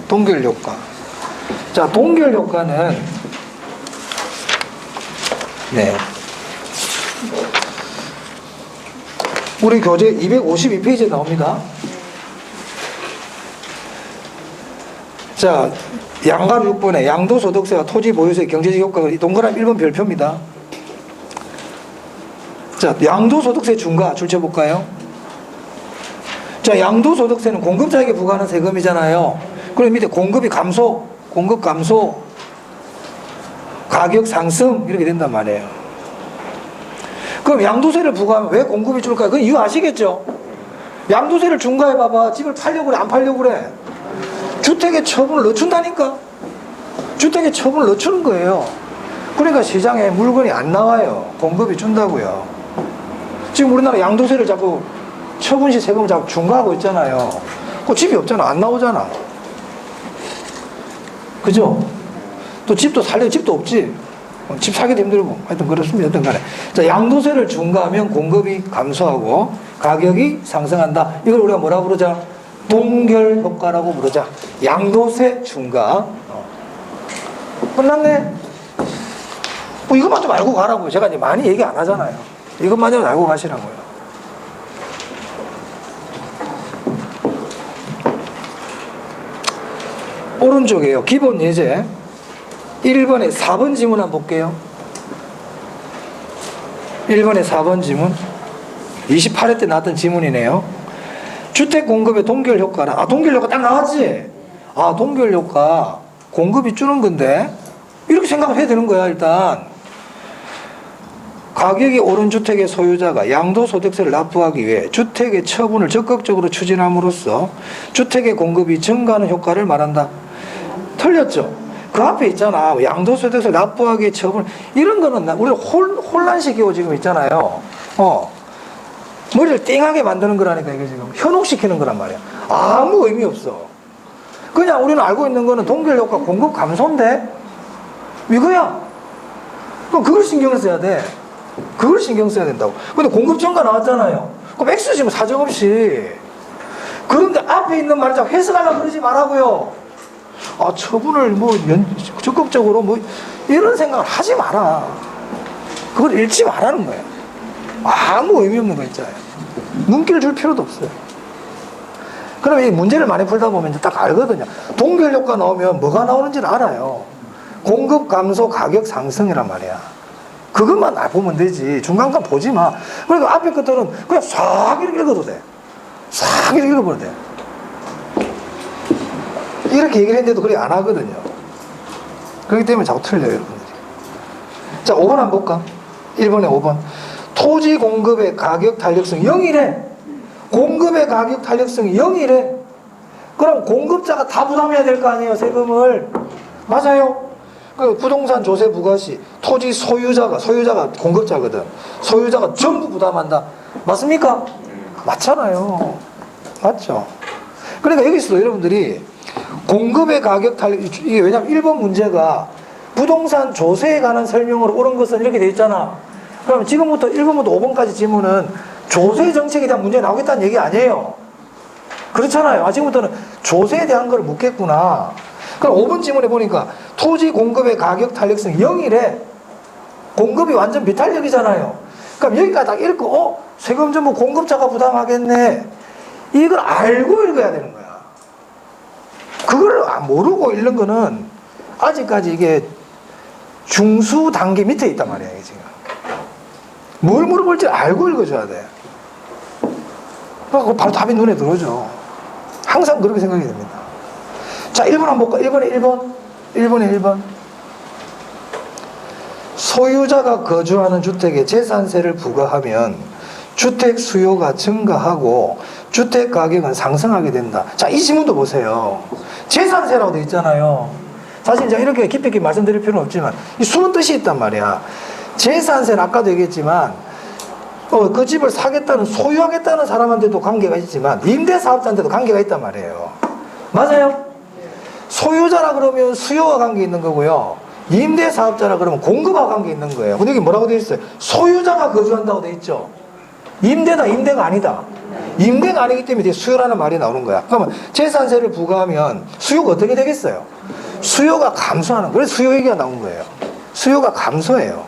동결효과. 자, 동결효과는 네, 우리 교재 252페이지에 나옵니다. 자, 양가 6번에 양도소득세와 토지보유세 경제적 효과가 동그라미 1번 별표입니다. 자, 양도소득세 중과 줄쳐볼까요? 자, 양도소득세는 공급자에게 부과하는 세금이잖아요. 그럼 밑에 공급이 감소, 공급 감소, 가격 상승 이렇게 된단 말이에요. 그럼 양도세를 부과하면 왜 공급이 줄까요? 그건 이유 아시겠죠? 양도세를 중과해 봐봐. 집을 팔려고 그래 안 팔려고 그래? 주택에 처분을 늦춘다니까. 주택에 처분을 늦추는 거예요. 그러니까 시장에 물건이 안 나와요. 공급이 준다고요. 지금 우리나라 양도세를 자꾸 처분시 세금을 자꾸 중과하고 있잖아요. 그 집이 없잖아. 안 나오잖아. 그죠? 또 집도 살려 집도 없지. 집 사기도 힘들고 하여튼 그렇습니다. 하여튼 간에 자, 양도세를 중과하면 공급이 감소하고 가격이 상승한다. 이걸 우리가 뭐라 부르자? 동결효과라고 부르자. 양도세 중과. 끝났네. 뭐 이것만 좀 알고 가라고요. 제가 이제 많이 얘기 안 하잖아요. 이것만이라도 알고 가시라고요. 오른쪽이에요. 기본 예제 1번에 4번 지문 한번 볼게요. 1번에 4번 지문 28회 때 나왔던 지문이네요. 주택 공급의 동결효과는 동결효과 딱 나왔지? 동결효과 공급이 주는 건데 이렇게 생각을 해야 되는 거야. 일단 가격이 오른 주택의 소유자가 양도소득세를 납부하기 위해 주택의 처분을 적극적으로 추진함으로써 주택의 공급이 증가하는 효과를 말한다. 틀렸죠? 그 앞에 있잖아. 양도소득세 납부하기에 처분. 이런 거는 우리가 혼란시키고 지금 있잖아요. 머리를 띵하게 만드는 거라니까 이게 지금. 현혹시키는 거란 말이야. 아무 의미 없어. 그냥 우리는 알고 있는 거는 동결효과 공급 감소인데? 이거야. 그럼 그걸 신경을 써야 돼. 그걸 신경 써야 된다고. 근데 공급 증가 나왔잖아요. 그럼 X지면 사정없이. 그런데 앞에 있는 말을 자꾸 해석하려고 그러지 말라고요. 처분을 적극적으로 이런 생각을 하지 마라. 그걸 읽지 말라는 거예요. 아무 의미 없는 거 있잖아요. 눈길을 줄 필요도 없어요. 그러면 이 문제를 많이 풀다 보면 이제 딱 알거든요. 동결효과 나오면 뭐가 나오는지를 알아요. 공급 감소, 가격 상승이란 말이야. 그것만 보면 되지. 중간간 보지 마. 그러니까 앞에 것들은 그냥 싹 이렇게 읽어도 돼. 싹 이렇게 읽어버려도 돼. 이렇게 얘기를 했는데도 그렇게 안 하거든요. 그렇기 때문에 자꾸 틀려요, 여러분들이. 자, 5번 한번 볼까? 1번에 5번. 토지 공급의 가격 탄력성이 0이래. 공급의 가격 탄력성이 0이래. 그럼 공급자가 다 부담해야 될 거 아니에요, 세금을. 맞아요. 그 부동산 조세 부과시 토지 소유자가 공급자거든. 소유자가 전부 부담한다. 맞습니까? 맞잖아요. 맞죠? 그러니까 여기서도 여러분들이 공급의 가격 탄력, 이게 왜냐면 1번 문제가 부동산 조세에 관한 설명으로 옳은 것은 이렇게 돼 있잖아. 그럼 지금부터 1번부터 5번까지 지문은 조세 정책에 대한 문제가 나오겠다는 얘기 아니에요. 그렇잖아요. 지금부터는 조세에 대한 걸 묻겠구나. 그럼 5번 지문에 보니까 토지 공급의 가격 탄력성이 0이래. 공급이 완전 비탄력이잖아요. 그럼 여기까지 딱 읽고 세금 전부 공급자가 부담하겠네. 이걸 알고 읽어야 되는 거야. 그걸 모르고 읽는 거는 아직까지 이게 중수 단계 밑에 있단 말이야, 이게 지금. 뭘 물어볼지 알고 읽어줘야 돼. 그럼 바로 답이 눈에 들어오죠. 항상 그렇게 생각이 됩니다. 자, 1번 한번 볼까? 1번에 1번. 소유자가 거주하는 주택에 재산세를 부과하면 주택 수요가 증가하고 주택 가격은 상승하게 된다. 자, 이 지문도 보세요. 재산세라고 되어 있잖아요. 사실 이제 이렇게 깊이 있게 말씀드릴 필요는 없지만 이 숨은 뜻이 있단 말이야. 재산세는 아까도 얘기했지만 그 집을 사겠다는, 소유하겠다는 사람한테도 관계가 있지만 임대사업자한테도 관계가 있단 말이에요. 맞아요? 소유자라 그러면 수요와 관계 있는 거고요. 임대사업자라 그러면 공급과 관계 있는 거예요. 근데 여기 뭐라고 되어 있어요? 소유자가 거주한다고 되어 있죠. 임대가 아니다. 임대가 아니기 때문에 수요라는 말이 나오는 거야. 그러면 재산세를 부과하면 수요가 어떻게 되겠어요? 수요가 감소하는 거예요. 그래서 수요 얘기가 나온 거예요. 수요가 감소해요.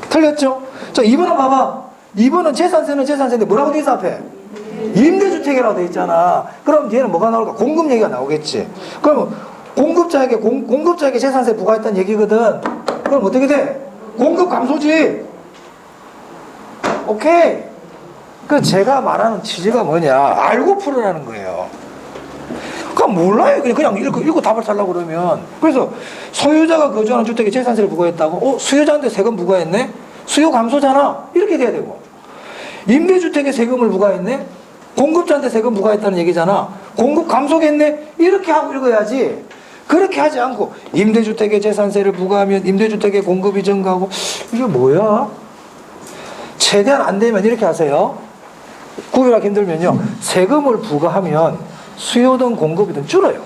틀렸죠? 자, 2번은 봐봐. 2번은 재산세는 재산세인데 뭐라고 돼 있어 앞에? 임대주택이라고 돼 있잖아. 그럼 얘는 뭐가 나올까? 공급 얘기가 나오겠지. 그러면 공급자에게 재산세 부과했다는 얘기거든. 그럼 어떻게 돼? 공급 감소지. 오케이. 그 제가 말하는 취지가 뭐냐? 알고 풀으라는 거예요. 그럼 몰라요. 그냥 읽고 답을 살라고 그러면. 그래서 소유자가 거주하는 주택에 재산세를 부과했다고? 수요자한테 세금 부과했네? 수요 감소잖아. 이렇게 돼야 되고. 임대주택에 세금을 부과했네? 공급자한테 세금 부과했다는 얘기잖아. 공급 감소겠네? 이렇게 하고 읽어야지. 그렇게 하지 않고 임대주택에 재산세를 부과하면 임대주택의 공급이 증가하고 이게 뭐야? 최대한 안 되면 이렇게 하세요. 구별하기 힘들면요. 세금을 부과하면 수요든 공급이든 줄어요.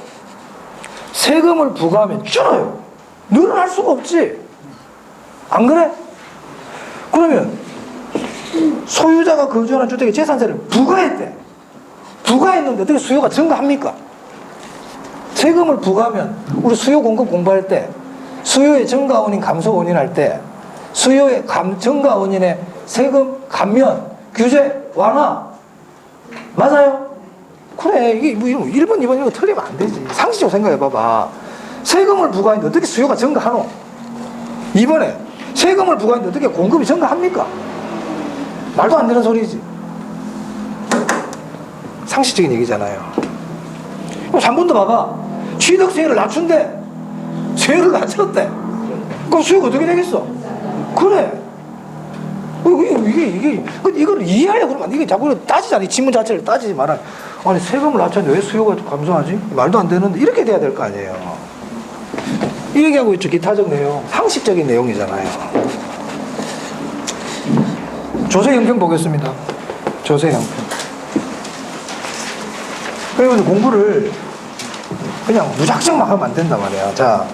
세금을 부과하면 줄어요. 늘어날 수가 없지. 안 그래? 그러면 소유자가 거주하는 주택에 재산세를 부과했대. 부과했는데 어떻게 수요가 증가합니까? 세금을 부과하면 우리 수요 공급 공부할 때 수요의 증가 원인 감소 원인 할 때 수요의 증가 원인의 세금 감면 규제 완화 맞아요? 그래 이게 뭐 1번 2번 이런 거 틀리면 안 되지. 상식적으로 생각해 봐봐. 세금을 부과했는데 어떻게 수요가 증가하노? 2번에 세금을 부과했는데 어떻게 공급이 증가합니까? 말도 안 되는 소리지. 상식적인 얘기잖아요. 3번도 봐봐. 취득세를 낮춘대. 세율을 낮췄대. 그럼 수요가 어떻게 되겠어? 그래. 이걸 이해하려고 그러면 이게 자꾸 따지잖아. 이 지문 자체를 따지지 마라. 아니, 세금을 낮췄는데 왜 수요가 감소하지? 말도 안 되는데 이렇게 돼야 될 거 아니에요. 이 얘기하고 있죠. 기타적 내용. 상식적인 내용이잖아요. 조세 형평 보겠습니다. 조세 형평. 그리고 공부를 그냥 무작정 막 하면 안 된단 말이야. 자,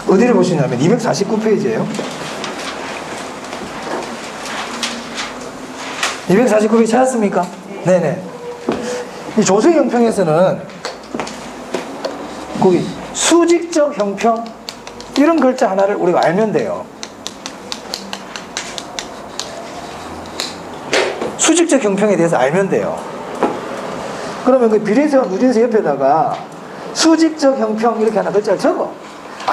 어디를 보시냐면 249페이지예요. 249페이지 찾았습니까? 네네. 이 조세 형평에서는 거기 수직적 형평 이런 글자 하나를 우리가 알면 돼요. 수직적 형평에 대해서 알면 돼요. 그러면 그 비례세와 누진세 옆에다가 수직적 형평 이렇게 하나 글자를 적어.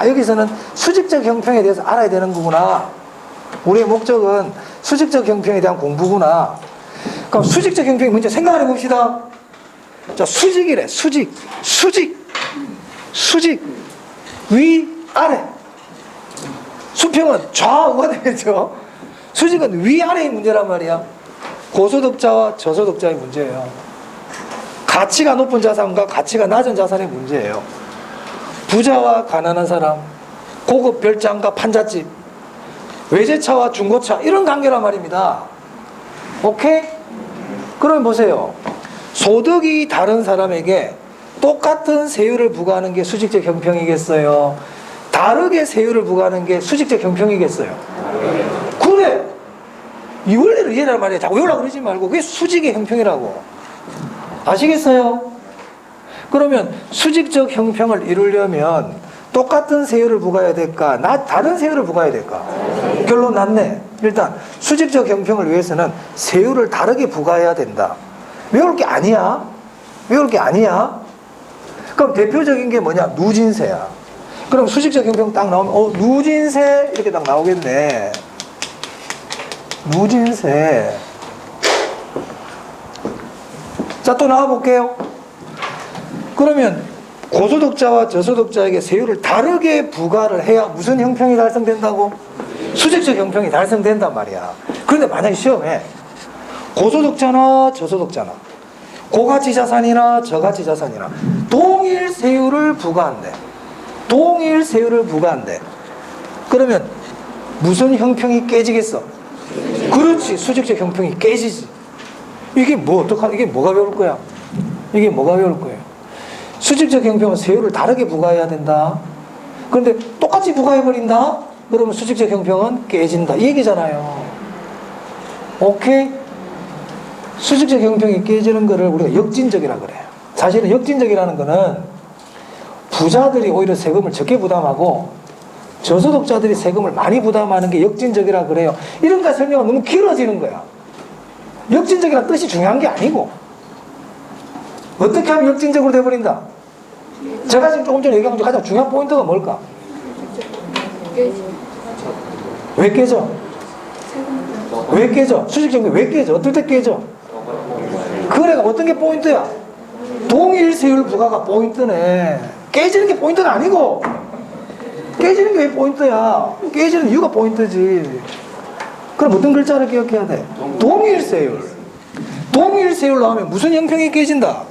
여기서는 수직적 형평에 대해서 알아야 되는 거구나. 우리의 목적은 수직적 형평에 대한 공부구나. 그럼 수직적 형평이 뭔지 생각을 해봅시다. 자, 수직이래. 수직. 위, 아래. 수평은 좌우가 되겠죠. 수직은 위아래의 문제란 말이야. 고소득자와 저소득자의 문제예요. 가치가 높은 자산과 가치가 낮은 자산의 문제예요. 부자와 가난한 사람, 고급 별장과 판잣집, 외제차와 중고차, 이런 관계란 말입니다. 오케이? 그럼 보세요. 소득이 다른 사람에게 똑같은 세율을 부과하는 게 수직적 형평이겠어요? 다르게 세율을 부과하는 게 수직적 형평이겠어요? 그래! 이 원리를 이해하란 말이야. 자꾸 외우려고 그러지 말고 그게 수직의 형평이라고. 아시겠어요? 그러면 수직적 형평을 이루려면 똑같은 세율을 부과해야 될까? 다른 세율을 부과해야 될까? 결론 났네. 일단 수직적 형평을 위해서는 세율을 다르게 부과해야 된다. 외울 게 아니야. 그럼 대표적인 게 뭐냐? 누진세야. 그럼 수직적 형평 딱 나오면 누진세 이렇게 딱 나오겠네. 누진세. 자, 또 나와볼게요. 그러면 고소득자와 저소득자에게 세율을 다르게 부과를 해야 무슨 형평이 달성된다고? 수직적 형평이 달성된단 말이야. 그런데 만약에 시험에 고소득자나 저소득자나 고가치 자산이나 저가치 자산이나 동일 세율을 부과한대. 그러면 무슨 형평이 깨지겠어? 그렇지, 수직적 형평이 깨지지. 이게 뭐가 배울 거야? 수직적 형평은 세율을 다르게 부과해야 된다. 그런데 똑같이 부과해버린다? 그러면 수직적 형평은 깨진다. 이 얘기잖아요. 오케이? 수직적 형평이 깨지는 거를 우리가 역진적이라 그래요. 사실은 역진적이라는 거는 부자들이 오히려 세금을 적게 부담하고 저소득자들이 세금을 많이 부담하는 게 역진적이라 그래요. 이런 거 설명은 너무 길어지는 거야. 역진적이라는 뜻이 중요한 게 아니고 어떻게 하면 역진적으로 돼버린다? 제가 지금 조금 전에 얘기한 가장 중요한 포인트가 뭘까? 왜 깨져? 수직적이 왜 깨져? 어떨 때 깨져? 그래가 어떤 게 포인트야? 동일 세율 부과가 포인트네. 깨지는 게 포인트는 아니고 깨지는 게 왜 포인트야? 깨지는 이유가 포인트지. 그럼 어떤 글자를 기억해야 돼? 동일 세율 나오면 무슨 형평이 깨진다?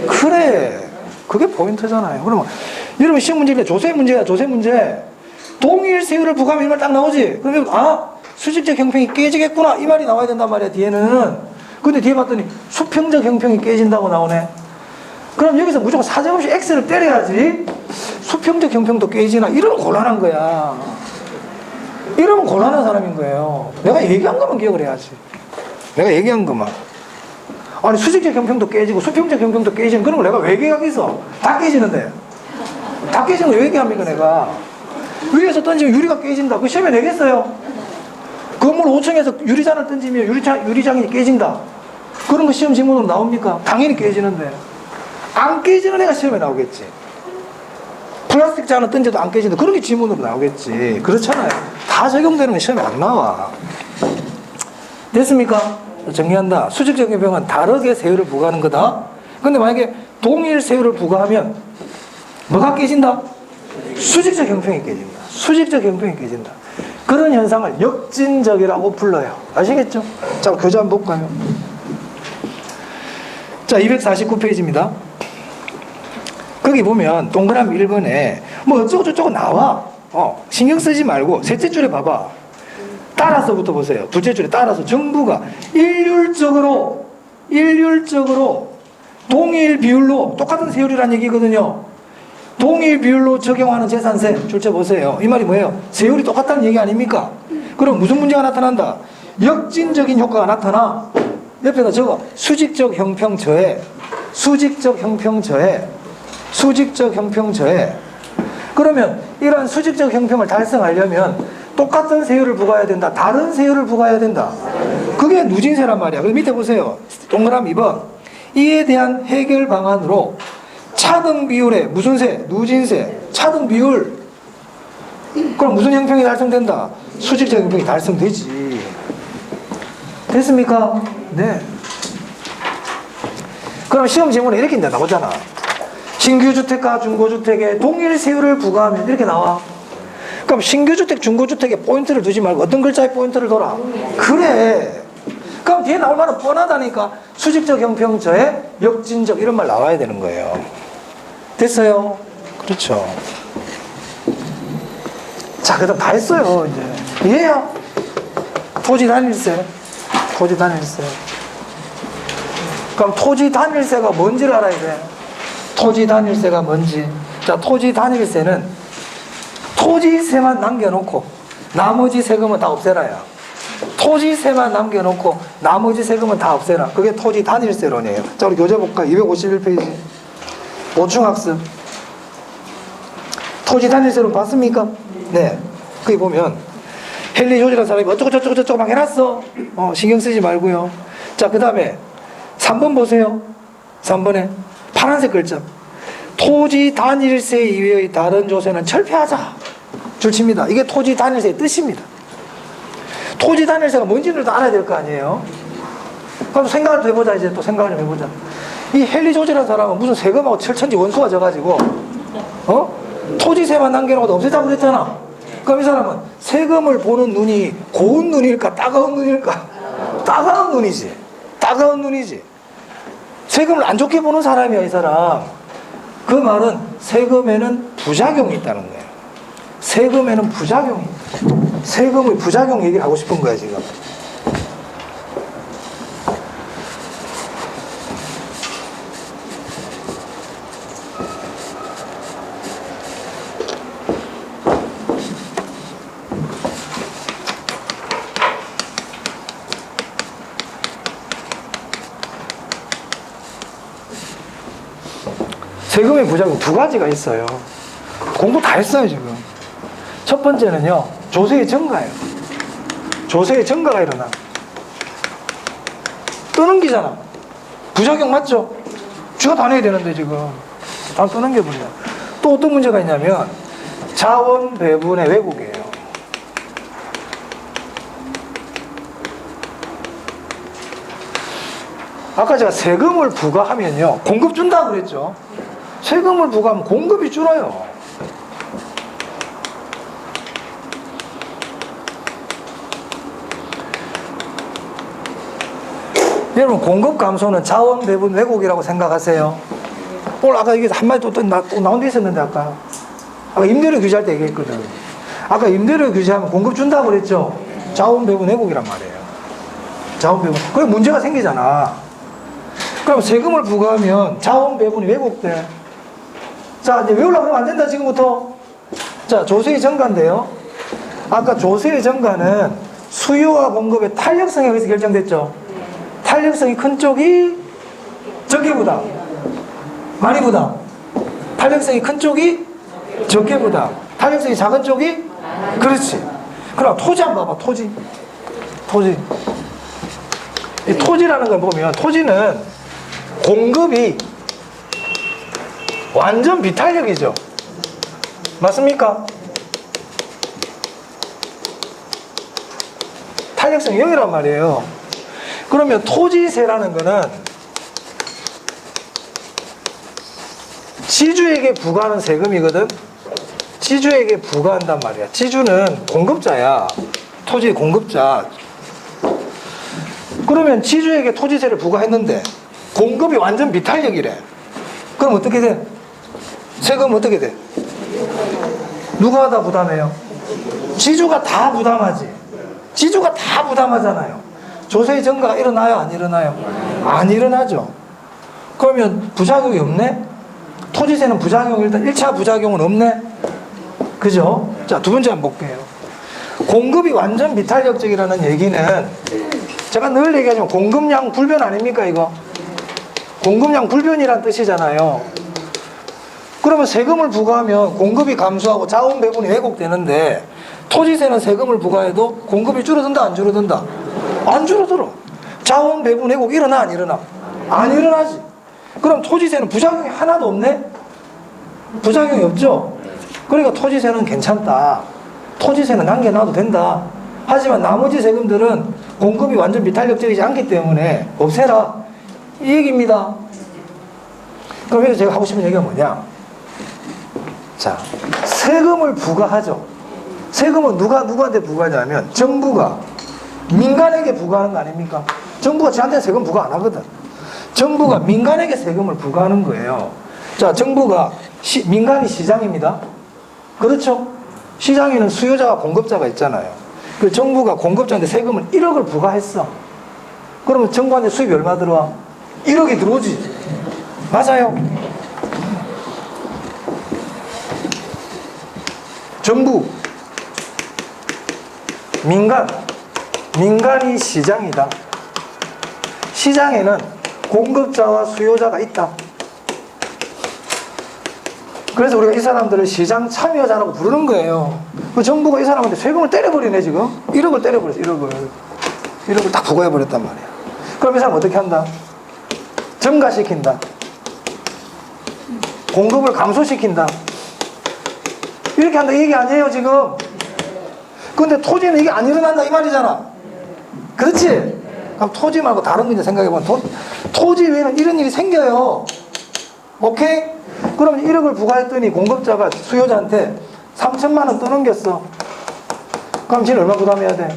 그래, 그게 포인트잖아요. 그러면 여러분 시험 문제인데 조세 문제. 동일 세율을 부과하면 이 말 딱 나오지. 그러면 수직적 형평이 깨지겠구나 이 말이 나와야 된단 말이야. 뒤에는. 근데 뒤에 봤더니 수평적 형평이 깨진다고 나오네. 그럼 여기서 무조건 사정없이 X를 때려야지. 수평적 형평도 깨지나? 이러면 곤란한 거야. 이러면 곤란한 사람인 거예요. 내가 얘기한 것만 기억을 해야지. 아니 수직적 형평도 깨지고 수평적 형평도 깨지는 그런 걸 내가 왜 얘기하겠어? 다 깨지는데. 다 깨지는 걸 왜 얘기합니까 내가? 위에서 던지면 유리가 깨진다. 그 시험에 내겠어요? 건물 5층에서 유리잔을 던지면 유리장이 깨진다. 그런 거 시험 지문으로 나옵니까? 당연히 깨지는데. 안 깨지는 애가 시험에 나오겠지. 플라스틱 잔을 던져도 안 깨진다. 그런 게 지문으로 나오겠지. 그렇잖아요. 다 적용되는 건 시험에 안 나와. 됐습니까? 정리한다. 수직적 형평은 다르게 세율을 부과하는 거다. 근데 만약에 동일 세율을 부과하면 뭐가 깨진다? 수직적 형평이 깨진다. 그런 현상을 역진적이라고 불러요. 아시겠죠? 자, 교재 한번 볼까요? 자, 249페이지입니다. 거기 보면 동그라미 1번에 뭐 어쩌고저쩌고 나와. 신경 쓰지 말고 셋째 줄에 봐봐. 따라서부터 보세요. 둘째 줄에 따라서 정부가 일률적으로 동일 비율로 똑같은 세율이라는 얘기거든요. 동일 비율로 적용하는 재산세 출제 보세요. 이 말이 뭐예요? 세율이 똑같다는 얘기 아닙니까? 그럼 무슨 문제가 나타난다? 역진적인 효과가 나타나. 옆에다 적어. 수직적 형평 저해. 그러면 이러한 수직적 형평을 달성하려면 똑같은 세율을 부과해야 된다. 다른 세율을 부과해야 된다. 그게 누진세란 말이야. 그럼 밑에 보세요. 동그라미 2번. 이에 대한 해결 방안으로 차등 비율의 무슨 세? 누진세. 차등 비율. 그럼 무슨 형평이 달성된다? 수직적 형평이 달성되지. 됐습니까? 네. 그럼 시험 지문에 이렇게 이제 나오잖아. 신규 주택과 중고주택에 동일 세율을 부과하면 이렇게 나와. 그럼 신규 주택, 중고주택에 포인트를 두지 말고 어떤 글자에 포인트를 둬라? 그래. 그럼 뒤에 나올 말은 뻔하다니까. 수직적 형평저에 역진적 이런 말 나와야 되는 거예요. 됐어요? 그렇죠. 자, 그다음 다 했어요. 이제 이해요? 토지 단일세. 토지 단일세. 그럼 토지 단일세가 뭔지를 알아야 돼. 토지 단일세가 뭔지. 자, 토지 단일세는 토지세만 남겨놓고 나머지 세금은 다 없애라야. 토지세만 남겨놓고 나머지 세금은 다 없애라. 그게 토지 단일세론이에요. 자, 우리 교재 볼까? 251페이지. 보충학습. 토지 단일세론 봤습니까? 네. 거기 보면 헨리 조지라는 사람이 어쩌고 막 해놨어. 신경 쓰지 말고요. 자, 그 다음에 3번 보세요. 3번에 파란색 글자. 토지 단일세 이외의 다른 조세는 철폐하자. 줄칩니다. 이게 토지 단일세의 뜻입니다. 토지 단일세가 뭔지를 또 알아야 될 거 아니에요. 그럼 생각을 좀 해보자. 이제 또 생각을 좀 해보자. 이 헨리 조지라는 사람은 무슨 세금하고 철천지 원수가 져가지고 토지세만 남겨놓고 없애자고 그랬잖아. 그럼 이 사람은 세금을 보는 눈이 고운 눈일까 따가운 눈일까? 따가운 눈이지. 따가운 눈이지. 세금을 안 좋게 보는 사람이야, 이 사람. 그 말은 세금에는 부작용이 있다는 거예요. 세금에는 부작용이 있다. 세금의 부작용 얘기를 하고 싶은 거야, 지금. 세금의 부작용 두 가지가 있어요. 공부 다 했어요, 지금. 첫 번째는요, 조세의 증가예요. 조세의 증가가 일어나. 떠넘기잖아. 부작용 맞죠? 쥐가 다 내야 되는데, 지금. 다 떠넘겨버려. 또 어떤 문제가 있냐면, 자원 배분의 왜곡이에요. 아까 제가 세금을 부과하면요, 공급 준다고 그랬죠? 세금을 부과하면 공급이 줄어요. 여러분, 공급 감소는 자원 배분 왜곡이라고 생각하세요? 오늘 아까 이게 한 마디 또 나온 데 있었는데, 아까 임대료 규제할 때 얘기했거든. 아까 임대료 규제하면 공급 준다고 그랬죠? 자원 배분 왜곡이란 말이에요. 자원 배분. 그래, 문제가 생기잖아. 그럼 세금을 부과하면 자원 배분이 왜곡돼. 자, 이제 외우려고 하면 안 된다, 지금부터. 자, 조세의 증가인데요. 아까 조세의 증가는 수요와 공급의 탄력성에 의해서 결정됐죠. 탄력성이 큰 쪽이 적게 부담, 많이 부담. 탄력성이 큰 쪽이 적게 부담, 탄력성이 작은 쪽이, 그렇지. 그럼 토지 한번 봐봐. 토지. 이 토지라는 걸 보면, 토지는 공급이 완전 비탄력이죠. 맞습니까? 탄력성이 0이란 말이에요. 그러면 토지세라는 거는 지주에게 부과하는 세금이거든. 지주에게 부과한단 말이야. 지주는 공급자야. 토지의 공급자. 그러면 지주에게 토지세를 부과했는데 공급이 완전 비탄력이래. 그럼 어떻게 돼? 세금 어떻게 돼? 누가 다 부담해요? 지주가 다 부담하지. 지주가 다 부담하잖아요. 조세의 증가가 일어나요? 안 일어나요? 안 일어나죠. 그러면 부작용이 없네? 토지세는 부작용, 일단 1차 부작용은 없네? 그죠? 자, 두 번째 한번 볼게요. 공급이 완전 비탄력적이라는 얘기는 제가 늘 얘기하지만 공급량 불변 아닙니까, 이거? 공급량 불변이란 뜻이잖아요. 그러면 세금을 부과하면 공급이 감소하고 자원 배분이 왜곡되는데, 토지세는 세금을 부과해도 공급이 줄어든다, 안 줄어든다? 안 줄어들어. 자원 배분 왜곡 일어나, 안 일어나? 안 일어나지. 그럼 토지세는 부작용이 하나도 없네? 부작용이 없죠? 그러니까 토지세는 괜찮다. 토지세는 남겨놔도 된다. 하지만 나머지 세금들은 공급이 완전 비탄력적이지 않기 때문에 없애라. 이 얘기입니다. 그럼 여기서 제가 하고 싶은 얘기가 뭐냐? 자, 세금을 부과하죠. 세금은 누구한테 부과하냐면 정부가 민간에게 부과하는 거 아닙니까? 정부가 저한테 세금 부과 안 하거든. 정부가 민간에게 세금을 부과하는 거예요. 자, 정부가 민간이 시장입니다. 그렇죠? 시장에는 수요자와 공급자가 있잖아요. 그 정부가 공급자한테 세금을 1억을 부과했어. 그러면 정부한테 수입이 얼마 들어와? 1억이 들어오지. 맞아요. 정부, 민간이 시장이다. 시장에는 공급자와 수요자가 있다. 그래서 우리가 이 사람들을 시장 참여자라고 부르는 거예요. 그 정부가 이 사람한테 세금을 때려버리네, 지금. 1억을 때려버렸어, 1억을 딱 부과해버렸단 말이야. 그럼 이 사람 어떻게 한다? 증가시킨다. 공급을 감소시킨다. 이렇게 한다, 이 얘기 아니에요, 지금. 근데 토지는 이게 안 일어난다, 이 말이잖아. 그렇지? 그럼 토지 말고 다른 거 이제 생각해보면 토지 외에는 이런 일이 생겨요. 오케이? 그럼 1억을 부과했더니 공급자가 수요자한테 3천만 원 떠넘겼어. 그럼 지는 얼마 부담해야 돼?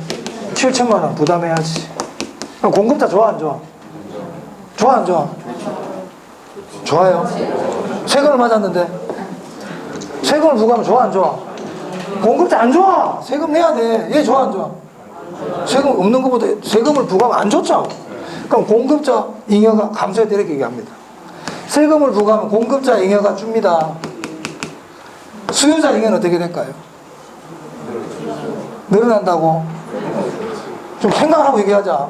7천만 원 부담해야지. 그럼 공급자 좋아 안 좋아? 좋아 안 좋아? 좋아요. 세금을 맞았는데 세금을 부과하면 좋아 안 좋아? 공급자 안 좋아. 세금 내야 돼. 얘 좋아 안 좋아? 세금 없는 것보다 세금을 부과하면 안 좋죠. 그럼 공급자 잉여가 감소해야 돼, 이렇게 얘기합니다. 세금을 부과하면 공급자 잉여가 줍니다. 수요자 잉여는 어떻게 될까요? 늘어난다고? 좀 생각하고 얘기하자.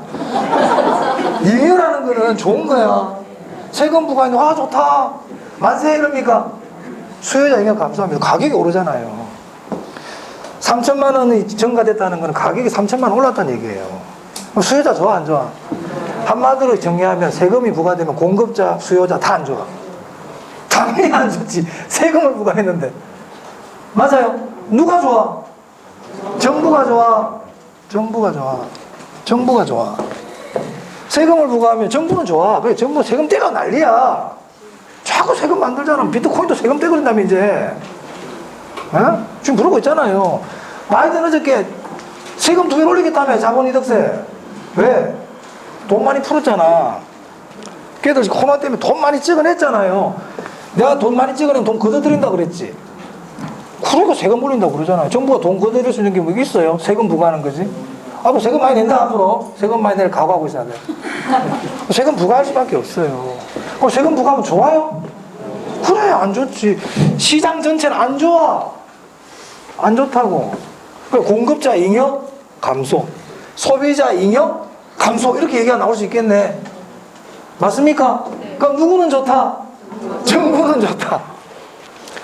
잉여라는 거는 좋은 거야. 세금 부과하면 와 좋다 만세 이럽니까? 수요자 잉여 감소하면 가격이 오르잖아요. 3천만 원이 증가됐다는 건 가격이 3천만 원 올랐다는 얘기예요. 수요자 좋아 안 좋아? 한마디로 정리하면 세금이 부과되면 공급자, 수요자 다 안 좋아. 당연히 안 좋지. 세금을 부과했는데. 맞아요. 누가 좋아? 정부가 좋아. 정부가 좋아. 정부가 좋아. 세금을 부과하면 정부는 좋아. 그래, 정부 세금 떼가 난리야. 자꾸 세금 만들잖아. 비트코인도 세금 떼거린다며 이제. 어? 지금 그러고 있잖아요. 바이든 어저께 세금 2배 올리겠다며, 자본이득세. 왜? 돈 많이 풀었잖아. 걔들 코로나 때문에 돈 많이 찍어냈잖아요. 내가 돈 많이 찍어내면 돈 걷어들인다 그랬지. 그러니까 세금 올린다고 그러잖아요. 정부가 돈 걷어들일 수 있는 게 뭐 있어요? 세금 부과하는 거지. 아, 뭐 세금 많이 낸다, 앞으로. 세금 많이 낼 각오하고 있어야 돼. 세금 부과할 수밖에 없어요. 그럼 세금 부과하면 좋아요? 그래, 안 좋지. 시장 전체는 안 좋아. 안 좋다고. 그래, 공급자 잉여 감소, 소비자 잉여 감소, 이렇게 얘기가 나올 수 있겠네. 맞습니까? 그럼 누구는 좋다? 정부는 좋다.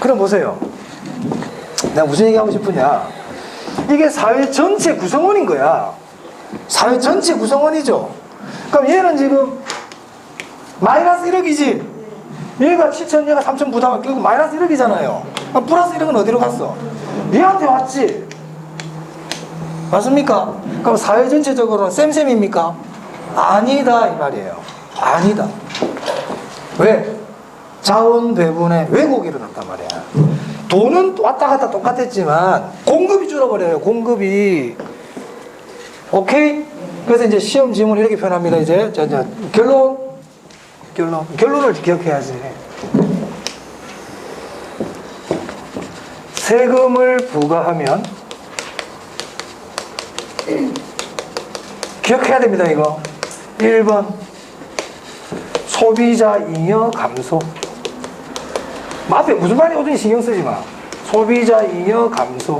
그럼 보세요. 내가 무슨 얘기하고 싶으냐? 이게 사회 전체 구성원인 거야. 사회 전체 구성원이죠. 그럼 얘는 지금 마이너스 1억이지. 얘가 7천, 얘가 3천 부담하면 결국 마이너스 1억이잖아요. 그럼 플러스 1억은 어디로 갔어? 얘한테 왔지. 맞습니까? 그럼 사회 전체적으로는 쌤쌤입니까? 아니다, 이 말이에요. 아니다. 왜? 자원 배분에 왜곡이 일어났단 말이야. 돈은 왔다 갔다 똑같았지만 공급이 줄어버려요. 공급이. 오케이? 그래서 이제 시험 지문을 이렇게 표현합니다. 이제 결론을 기억해야지. 세금을 부과하면 기억해야 됩니다. 이거 1번 소비자 잉여 감소. 앞에 무슨 말이 오든지 신경 쓰지 마. 소비자 잉여 감소,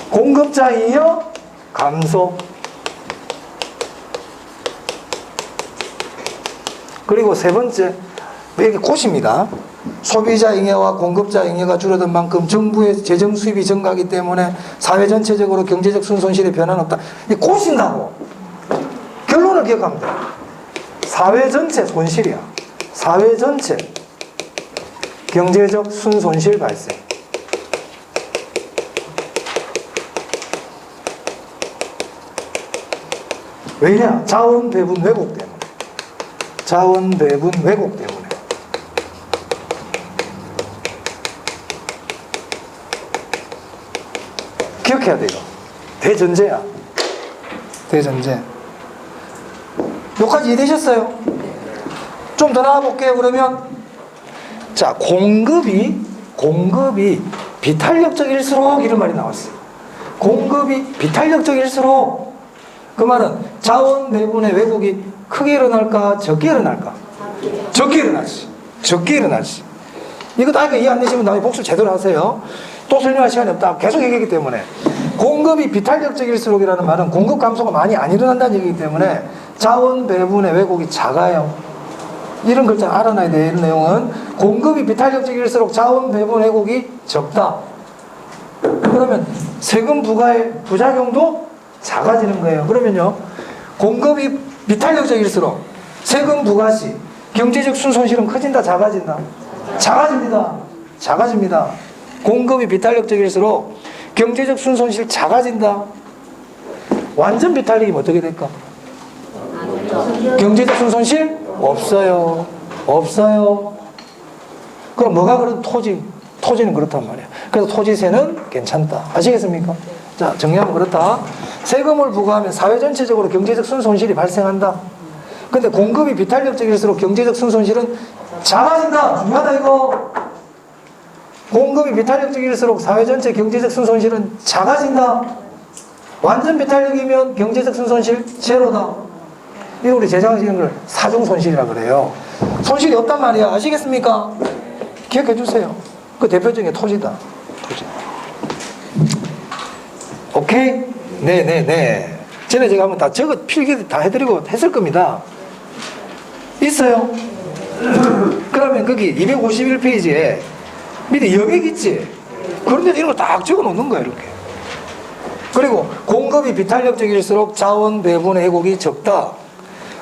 공급자 잉여 감소. 그리고 세 번째, 이게 곧입니다. 소비자 잉여와 공급자 잉여가 줄어든 만큼 정부의 재정 수입이 증가하기 때문에 사회 전체적으로 경제적 순손실에 변화는 없다. 이게 곧인다고. 결론을 기억하면 돼. 사회 전체 손실이야. 사회 전체 경제적 순손실 발생. 왜냐? 자원 배분 왜곡 때문에. 자원 배분 왜곡 때문에. 기억해야 돼, 이거. 대전제야. 대전제. 여기까지 이해되셨어요? 좀 더 나와볼게요, 그러면. 자, 공급이 비탄력적일수록 이런 말이 나왔어요. 공급이 비탄력적일수록 그 말은 자원 배분의 왜곡이 크게 일어날까, 적게 일어날까? 적게 일어나지. 적게 일어나지. 이거 다 이해 안 되시면 나중에 복습 제대로 하세요. 또 설명할 시간이 없다. 계속 얘기하기 때문에. 공급이 비탄력적일수록이라는 말은 공급 감소가 많이 안 일어난다는 얘기이기 때문에 자원 배분의 왜곡이 작아요. 이런 글자 알아놔야 돼. 이런 내용은 공급이 비탄력적일수록 자원 배분 왜곡이 적다. 그러면 세금 부과의 부작용도 작아지는 거예요. 그러면요, 공급이 비탄력적일수록 세금 부과 시 경제적 순손실은 커진다, 작아진다? 작아집니다. 작아집니다. 공급이 비탄력적일수록 경제적 순손실 작아진다. 완전 비탄력이면 어떻게 될까? 경제적 순손실 없어요. 없어요. 그럼 뭐가 그런 토지는 그렇단 말이야. 그래서 토지세는 괜찮다. 아시겠습니까? 자, 정리하면 그렇다. 세금을 부과하면 사회 전체적으로 경제적 순손실이 발생한다. 근데 공급이 비탄력적일수록 경제적 순손실은 작아진다. 중요하다, 이거. 공급이 비탄력적일수록 사회 전체 경제적 순손실은 작아진다. 완전 비탄력이면 경제적 순손실 제로다. 이거 우리 재정하시는 걸 사중손실이라 그래요. 손실이 없단 말이야. 아시겠습니까? 기억해 주세요. 그 대표적인 게 토지다. 토지. 오케이? 네네네. 전에 제가 한번 다 필기 다 해드리고 했을 겁니다. 있어요? 그러면 거기 251페이지에 밑에 여객 있지? 그런데 이런 거 딱 적어 놓는 거야, 이렇게. 그리고 공급이 비탄력적일수록 자원 배분의 왜곡이 적다.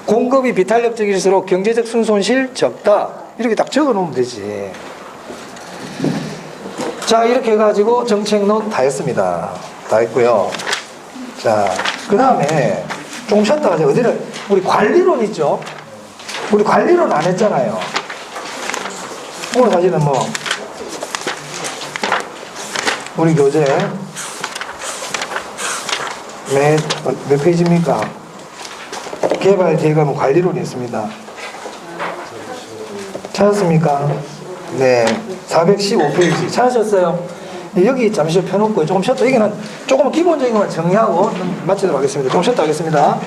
공급이 비탄력적일수록 경제적 순손실 적다. 이렇게 딱 적어 놓으면 되지. 자, 이렇게 해가지고 정책론 다 했습니다. 다 했고요. 자, 그 다음에 좀 쉬었다가 어디를, 우리 관리론 있죠? 우리 관리론 안 했잖아요. 오늘 사실은 뭐, 우리 교재 몇 페이지입니까? 개발 뒤에 가면 관리론이 있습니다. 찾았습니까? 네, 415페이지 찾으셨어요? 여기 잠시 펴놓고 조금 쉬었다. 여기는 조금 기본적인 것만 정리하고 마치도록 하겠습니다. 좀 쉬었다 하겠습니다.